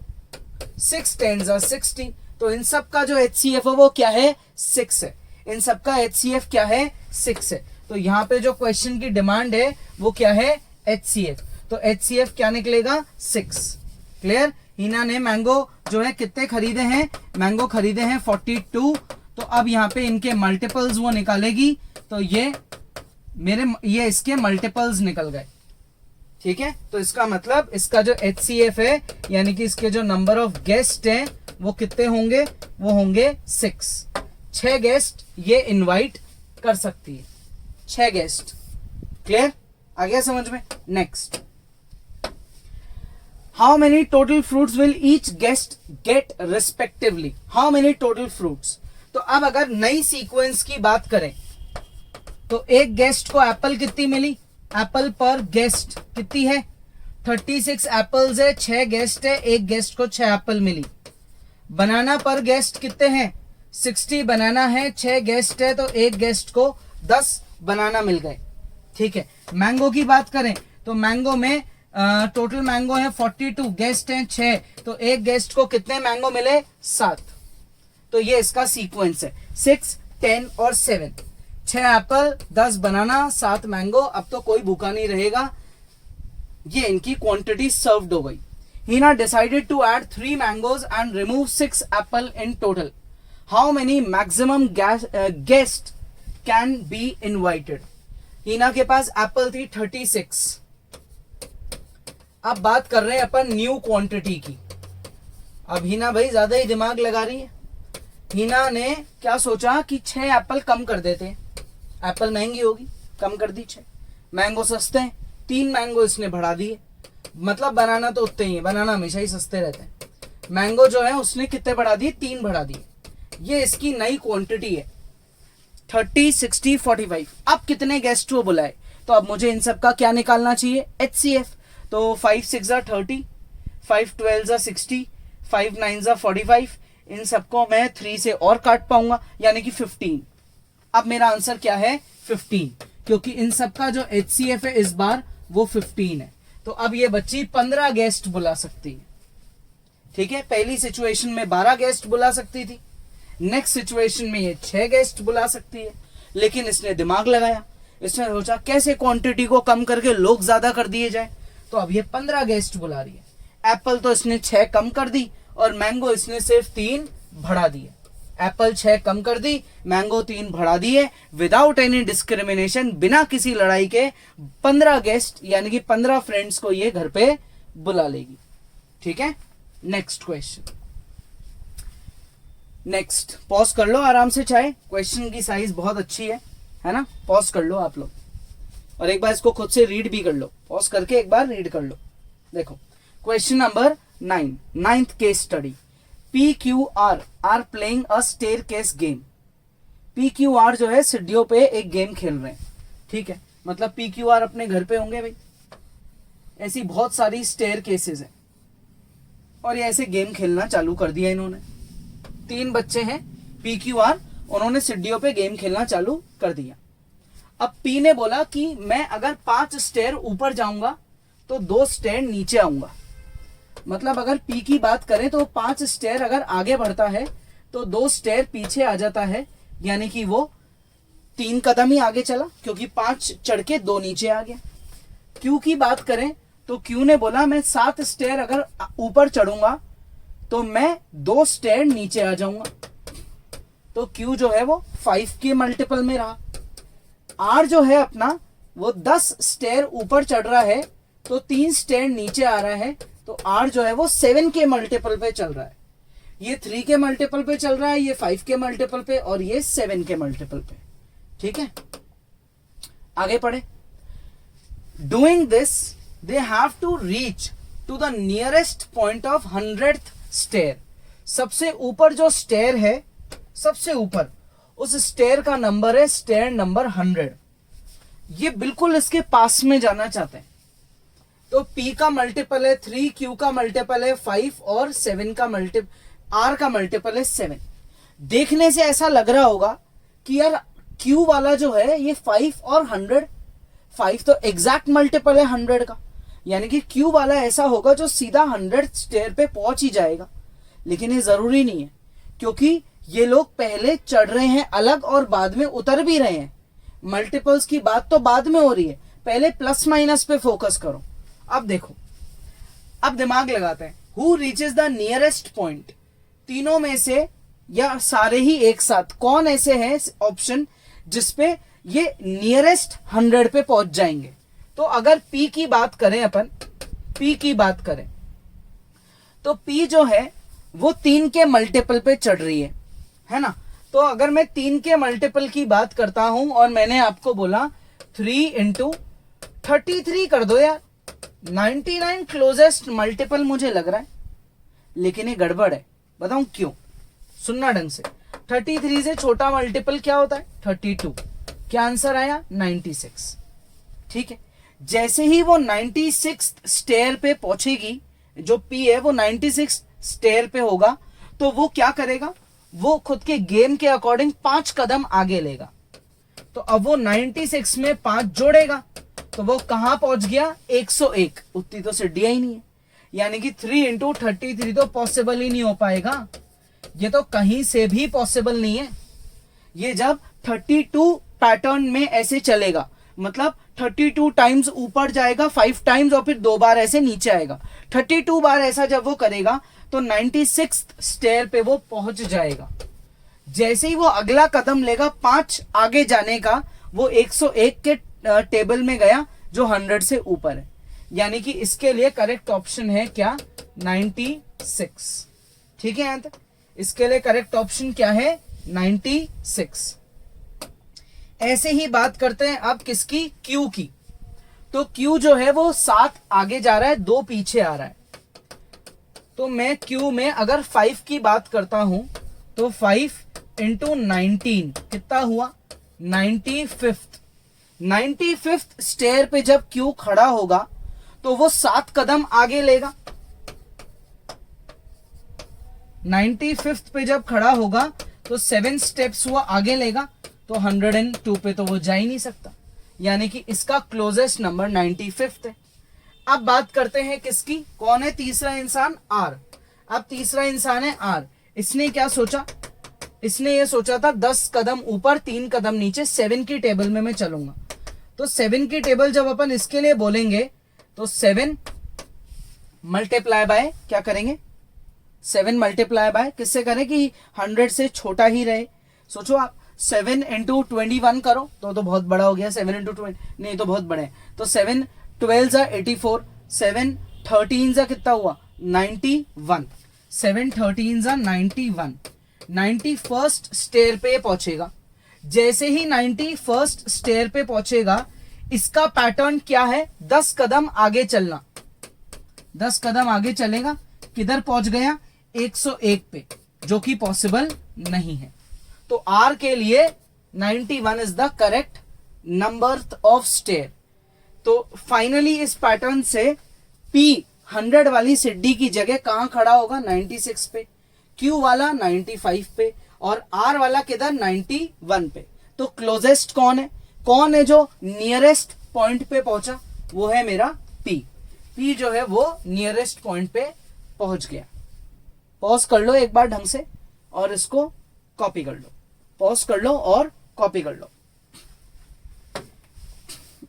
6 10 60। तो इन सब का जो HCF है वो क्या है, 6 है। इन सब का HCF क्या है, 6 है। तो यहाँ पे जो क्वेश्चन की डिमांड है वो क्या है, HCF। तो HCF क्या निकलेगा, 6। क्लियर। हिना ने मैंगो जो है कितने खरीदे हैं, मैंगो खरीदे हैं 42। तो अब यहाँ पे इनके मल्टीपल्स वो निकालेगी, तो ये इसके मल्टीपल्स निकल गए। ठीक है। तो इसका मतलब इसका जो HCF है यानी कि इसके जो नंबर ऑफ गेस्ट हैं वो कितने होंगे, वो होंगे 6। 6 गेस्ट ये इनवाइट कर सकती है, 6 गेस्ट। क्लियर, आ गया समझ में। Next, how many total fruits will each guest get respectively. How many total fruits. तो अब अगर नई सीक्वेंस की बात करें तो एक गेस्ट को एप्पल कितनी मिली, एप्पल पर गेस्ट कितनी है, 36 एप्पल्स है, 6 गेस्ट है, एक गेस्ट को 6 एप्पल मिली। बनाना पर गेस्ट कितने हैं, 60 बनाना है, 6 गेस्ट है, तो एक गेस्ट को 10 बनाना मिल गए। ठीक है। मैंगो की बात करें तो मैंगो में टोटल मैंगो है 42, गेस्ट हैं 6, तो एक गेस्ट को कितने मैंगो मिले, 7। तो ये इसका सीक्वेंस है, 6 10 और 7। 6 एप्पल, 10 बनाना, 7 मैंगो। अब तो कोई भूखा नहीं रहेगा। ये इनकी क्वांटिटी सर्व्ड हो गई। Hina decided to add 3 mangoes and remove 6 apple in total. How many maximum guest can be invited? Hina के पास एप्पल थी 36। अब बात कर रहे हैं अपन न्यू क्वांटिटी की। अब हिना भाई ज्यादा ही दिमाग लगा रही है। हिना ने क्या सोचा कि 6 एप्पल कम कर देते हैं, एप्पल महंगी होगी, कम कर दी 6। मैंगो सस्ते हैं, 3 मैंगो इसने बढ़ा दिए। मतलब बनाना तो उतने ही है, बनाना हमेशा ही सस्ते रहते हैं। मैंगो जो है उसने कितने बढ़ा दिए, 3 बढ़ा दिए। ये इसकी नई क्वांटिटी है, 30 60 45। अब कितने गेस्ट वो बुलाए, तो अब मुझे इन सब का क्या निकालना चाहिए, HCF। तो 5 6 30, 5 12 60, 5 9 45। इन सबको मैं 3 से और काट पाऊंगा यानी कि 15। अब मेरा आंसर क्या है, 15, क्योंकि इन सब का जो HCF है इस बार वो 15 है। तो अब ये बच्ची 15 गेस्ट बुला सकती है। ठीक है। पहली सिचुएशन में 12 गेस्ट बुला सकती थी, नेक्स्ट सिचुएशन में ये 6 गेस्ट बुला सकती है। लेकिन इसने दिमाग लगाया, इसने सोचा कैसे क्वांटिटी को कम करके लोग ज्यादा कर दिए जाए। तो अब ये 15 गेस्ट बुला रही है। एप्पल तो इसने 6 कम कर दी और मैंगो इसने सिर्फ 3 बढ़ा दिए। एप्पल 6 कम कर दी, मैंगो 3 बढ़ा दिए। विदाउट एनी डिस्क्रिमिनेशन, बिना किसी लड़ाई के 15 गेस्ट यानी कि 15 फ्रेंड्स को ये घर पे बुला लेगी। ठीक है। Next question. नेक्स्ट, पॉज कर लो आराम से, चाहे क्वेश्चन की साइज बहुत अच्छी है ना। पॉज कर लो आप लोग और एक बार इसको खुद से रीड भी कर लो। पॉज करके एक बार रीड कर लो। देखो question number 9, 9th case study. PQR are playing a staircase game. PQR जो है सीढ़ियों पे एक गेम खेल रहे हैं। ठीक है। मतलब PQR अपने घर पे होंगे भाई, ऐसी बहुत सारी स्टेयरकेसेस हैं और ये ऐसे गेम खेलना चालू कर दिया इन्होंने। 3 बच्चे हैं PQR, उन्होंने सीढ़ियों पे गेम खेलना चालू कर दिया। अब P ने बोला कि मैं अगर 5 स्टेयर ऊपर जाऊंगा तो 2 स्टेयर नीचे आऊंगा। मतलब अगर P की बात करें तो 5 स्टेयर अगर आगे बढ़ता है तो 2 स्टेयर पीछे आ जाता है, यानी कि वो 3 कदम ही आगे चला, क्योंकि 5 चढ़ के 2 नीचे आ गया। Q की बात करें तो Q ने बोला मैं 7 स्टेयर अगर ऊपर चढ़ूंगा तो मैं 2 स्टेयर नीचे आ जाऊंगा। तो Q जो है वो 5 के मल्टीपल में रहा। R जो है अपना वो 10 स्टेयर ऊपर चढ़ रहा है तो 3 स्टेयर नीचे आ रहा है, तो R जो है वो 7 के मल्टीपल पे चल रहा है। ये 3 के मल्टीपल पे चल रहा है, ये 5 के मल्टीपल पे और ये 7 के मल्टीपल पे। ठीक है। आगे पढ़े। Doing this they have to reach to the nearest point of 100th stair. सबसे ऊपर जो स्टेयर है, सबसे ऊपर उस स्टेयर का नंबर है स्टेयर नंबर 100। ये बिल्कुल इसके पास में जाना चाहते हैं। तो P का मल्टीपल है 3, Q का मल्टीपल है 5 और 7 का R का मल्टीपल है 7। देखने से ऐसा लग रहा होगा कि यार Q वाला जो है ये 5 और 100, 5 तो एग्जैक्ट मल्टीपल है 100 का, यानी कि Q वाला ऐसा होगा जो सीधा 100 स्टेयर पे पहुंच ही जाएगा। लेकिन ये जरूरी नहीं है, क्योंकि ये लोग पहले चढ़ रहे हैं अलग और बाद में उतर भी रहे हैं। मल्टीपल्स की बात तो बाद में हो रही है, पहले प्लस माइनस पे फोकस करो। अब देखो, अब दिमाग लगाते हैं, who reaches the nearest point, तीनों में से या सारे ही एक साथ कौन ऐसे हैं ऑप्शन जिसपे ये नियरेस्ट 100 पे पहुंच जाएंगे। तो अगर P की बात करें, अपन P की बात करें तो P जो है वो 3 के मल्टीपल पे चढ़ रही है ना। तो अगर मैं 3 के मल्टीपल की बात करता हूं और मैंने आपको बोला 3 इंटू 33 कर दो यार, 99 क्लोजेस्ट मल्टीपल मुझे लग रहा है, लेकिन ये गड़बड़ है। बताऊं क्यों, सुनना ढंग से। 33 से छोटा मल्टीपल क्या होता है 32, क्या आंसर आया 96। ठीक है, जैसे ही वो 96 स्टेयर पे पहुंचेगी, जो P है वो 96 स्टेयर पे होगा, तो वो क्या करेगा, वो खुद के गेम के अकॉर्डिंग 5 कदम आगे लेगा। तो अब वो 96 में 5 जोड़ेगा, तो वो कहां पहुंच गया 101। उतनी तो सीढ़ियां ही नहीं है, यानी कि 3 इंटू 33 तो पॉसिबल ही नहीं हो पाएगा, ये तो कहीं से भी पॉसिबल नहीं है। ये जब 32 पैटर्न में ऐसे चलेगा, मतलब 32 टाइम्स ऊपर जाएगा 5 टाइम्स और फिर 2 बार ऐसे नीचे आएगा। 32 बार ऐसा जब वो करेगा तो 96 स्टेयर पे वो पहुंच जाएगा। जैसे ही वो अगला कदम लेगा 5 आगे जाने का, वो 101 के टेबल में गया जो 100 से ऊपर है। यानी कि इसके लिए करेक्ट ऑप्शन है क्या 96। ठीक है, यहां तक इसके लिए करेक्ट ऑप्शन क्या है 96। ऐसे ही बात करते हैं अब किसकी, Q की। तो Q जो है वो 7 आगे जा रहा है, 2 पीछे आ रहा है। तो मैं Q में अगर 5 की बात करता हूं तो 5 इंटू 19 कितना हुआ 95th। 95th स्टेयर पे जब Q खड़ा होगा तो वो 7 कदम आगे लेगा। 95th पे जब खड़ा होगा तो 7 स्टेप्स हुआ आगे लेगा, तो 102 पे तो वो जा ही नहीं सकता, यानी कि इसका क्लोजेस्ट नंबर 95th है। अब बात करते हैं किसकी, कौन है तीसरा इंसान, R। अब तीसरा इंसान है R। इसने क्या सोचा, इसने ये सोचा था 10 कदम ऊपर 3 कदम नीचे, 7 की टेबल में मैं चलूंगा। तो 7 की टेबल जब अपन इसके लिए बोलेंगे तो 7 मल्टीप्लाई बाय क्या करेंगे, 7 मल्टीप्लाई बाय किससे करें कि 100 से छोटा ही रहे। सोचो आप 7 इंटू 21 करो तो बहुत बड़ा हो गया, 7 इंटू 20 नहीं तो बहुत बड़े। तो 7 12 जा 84, 7 13 जा कितना हुआ 91, 7 13 जा 91। 91st स्टेयर पे पहुंचेगा। जैसे ही 91st स्टेयर पे पहुंचेगा, इसका पैटर्न क्या है, 10 कदम आगे चलना। 10 कदम आगे चलेगा, किधर पहुंच गया 101 पे, जो कि पॉसिबल नहीं है। तो R के लिए 91 is the correct number of stair. तो फाइनली इस पैटर्न से P 100 वाली सीढ़ी की जगह कहां खड़ा होगा 96 पे, Q वाला 95 पे और R वाला किधर 91 पे। तो क्लोजेस्ट कौन है जो नियरेस्ट पॉइंट पे पहुंचा, वो है मेरा P। P जो है वो नियरेस्ट पॉइंट पे पहुंच गया। पॉज कर लो एक बार ढंग से और इसको कॉपी कर लो, पॉज कर लो और कॉपी कर लो।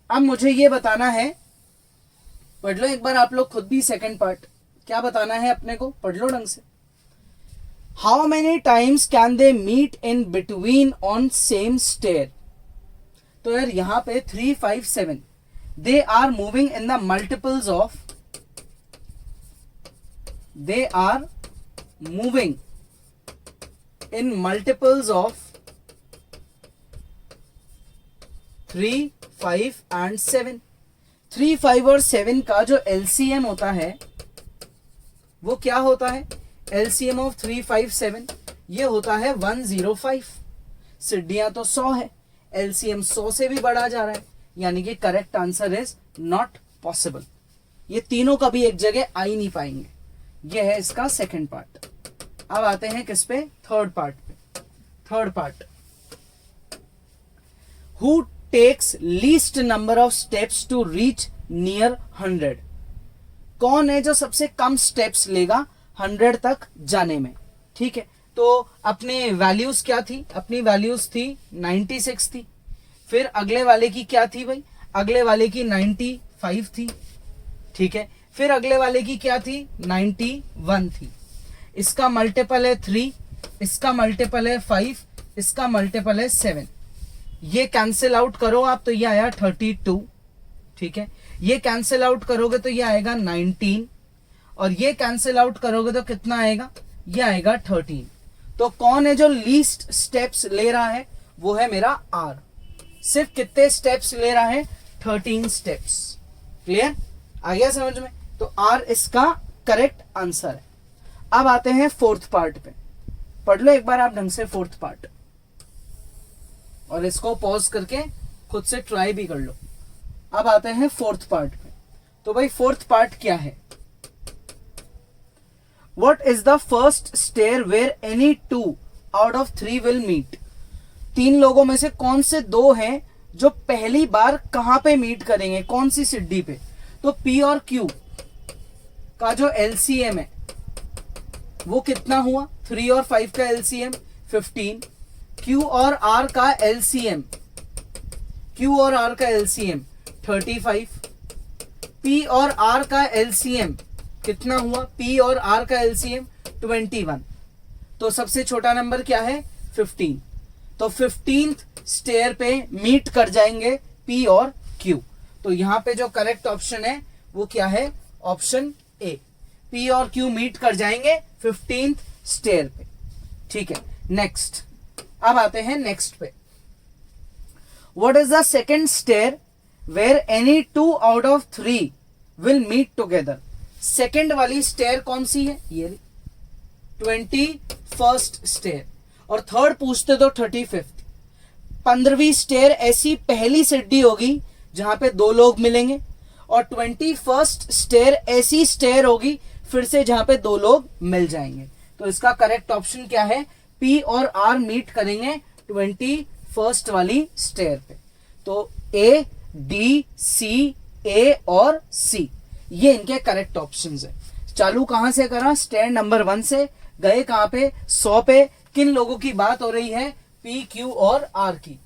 अब मुझे ये बताना है, पढ़ लो एक बार आप लोग खुद भी सेकंड पार्ट, क्या बताना है अपने को, पढ़ लो ढंग से। How many times can they meet in between on same stair. तो यार यहां पे 3 5 7 they are moving in the multiples of, they are moving in multiples of 3, 5 and 7। 3, 5 और 7 का जो LCM होता है वो क्या होता है, LCM ऑफ 3, 5, 7 ये होता है 105। सीढ़ियां तो 100 है, LCM 100 से भी बढ़ा जा रहा है, यानी कि correct answer is not possible. ये तीनों कभी एक जगह आ ही नहीं पाएंगे। ये है इसका सेकंड पार्ट। अब आते हैं किस पे, थर्ड पार्ट पे। Third part who takes least number of steps to reach near 100। कौन है जो सबसे कम स्टेप्स लेगा 100 तक जाने में। ठीक है, तो अपने वैल्यूज क्या थी, अपनी वैल्यूज थी 96 थी। फिर अगले वाले की क्या थी भाई, अगले वाले की 95 थी। ठीक है, फिर अगले वाले की क्या थी, 91 थी। इसका मल्टीपल है 3, इसका मल्टीपल है 5, इसका मल्टीपल है 7। ये कैंसिल आउट करो आप तो ये आया 32। ठीक है, ये कैंसिल आउट करोगे तो ये आएगा 19, और ये कैंसिल आउट करोगे तो कितना आएगा, ये आएगा 13। तो कौन है जो लीस्ट स्टेप्स ले रहा है, वो है मेरा आर। सिर्फ कितने स्टेप्स ले रहा है, 13 स्टेप्स। क्लियर, आ गया समझ में। तो आर इसका करेक्ट आंसर है। अब आते हैं फोर्थ पार्ट पे, पढ़ लो एक बार आप ढंग से फोर्थ पार्ट, और इसको पॉज करके खुद से ट्राई भी कर लो। अब आते हैं फोर्थ पार्ट पे। तो भाई फोर्थ पार्ट क्या है, What is the first stair where any 2 out of 3 will meet? 3 लोगों में से कौन से 2 हैं जो पहली बार कहां पे मीट करेंगे, कौन सी सीढ़ी पे। तो P और Q का जो LCM है वो कितना हुआ, 3 और 5 का LCM 15। Q और R का LCM, Q और R का LCM 35। P और R का LCM कितना हुआ, P और R का LCM 21। तो सबसे छोटा नंबर क्या है, 15। तो 15th स्टेयर पे मीट कर जाएंगे P और Q। तो यहां पे जो करेक्ट ऑप्शन है वो क्या है, ऑप्शन ए। P और Q मीट कर जाएंगे 15th स्टेयर पे। ठीक है, नेक्स्ट। अब आते हैं नेक्स्ट पे। What is the second stair where any 2 out of 3 will meet together. Second वाली स्टेयर कौन सी है, ये 21st स्टेयर, और थर्ड पूछते तो 35th। 15वीं स्टेयर ऐसी पहली सीढ़ी होगी जहां पे 2 लोग मिलेंगे, और 21st स्टेयर ऐसी स्टेयर होगी फिर से जहां पे 2 लोग मिल जाएंगे। तो इसका करेक्ट ऑप्शन क्या है, P और R मीट करेंगे 21st वाली स्टेयर पे। तो A, D, C, A और C ये इनके करेक्ट ऑप्शंस है। चालू कहां से करा, स्टेयर नंबर 1 से, गए कहां पे, 100 पे। किन लोगों की बात हो रही है, P, Q और R की।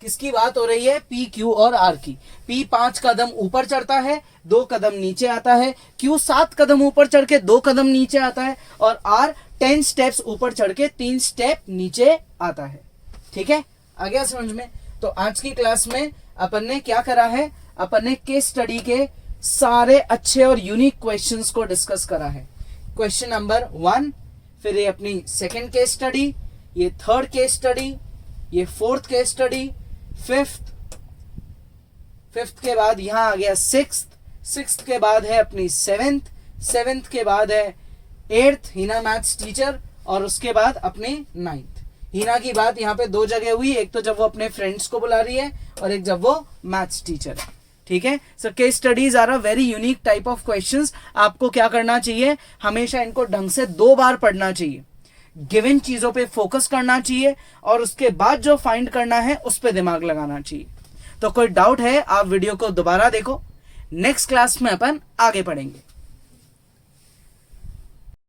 किसकी बात हो रही है, P, Q और R की। P 5 कदम ऊपर चढ़ता है, 2 कदम नीचे आता है। Q 7 कदम ऊपर चढ़ के 2 कदम नीचे आता है, और R 10 स्टेप्स ऊपर चढ़ के 3 स्टेप नीचे आता है। ठीक है, आ गया समझ में। तो आज की क्लास में अपन ने क्या करा है, अपन ने केस स्टडी के सारे अच्छे और यूनिक क्वेश्चंस को डिस्कस करा है। क्वेश्चन नंबर 1, फिर ये अपनी सेकंड केस स्टडी, ये थर्ड केस स्टडी, ये फोर्थ केस स्टडी, फिफ्थ के बाद यहां आ गया सिक्स्थ के बाद है अपनी सेवेंथ के बाद है 8th हिना मैथ्स टीचर, और उसके बाद अपनी 9th। हिना की बात यहाँ पे 2 जगह हुई, एक तो जब वो अपने फ्रेंड्स को बुला रही है, और एक जब वो मैथ्स टीचर है। ठीक है, so case studies are a very unique type of questions. आपको क्या करना चाहिए, हमेशा इनको ढंग से 2 बार पढ़ना चाहिए, गिवन चीजों पे फोकस करना चाहिए, और उसके बाद जो फाइंड करना है उस पे दिमाग लगाना चाहिए। तो कोई डाउट है आप वीडियो को दोबारा देखो, नेक्स्ट क्लास में अपन आगे पढ़ेंगे।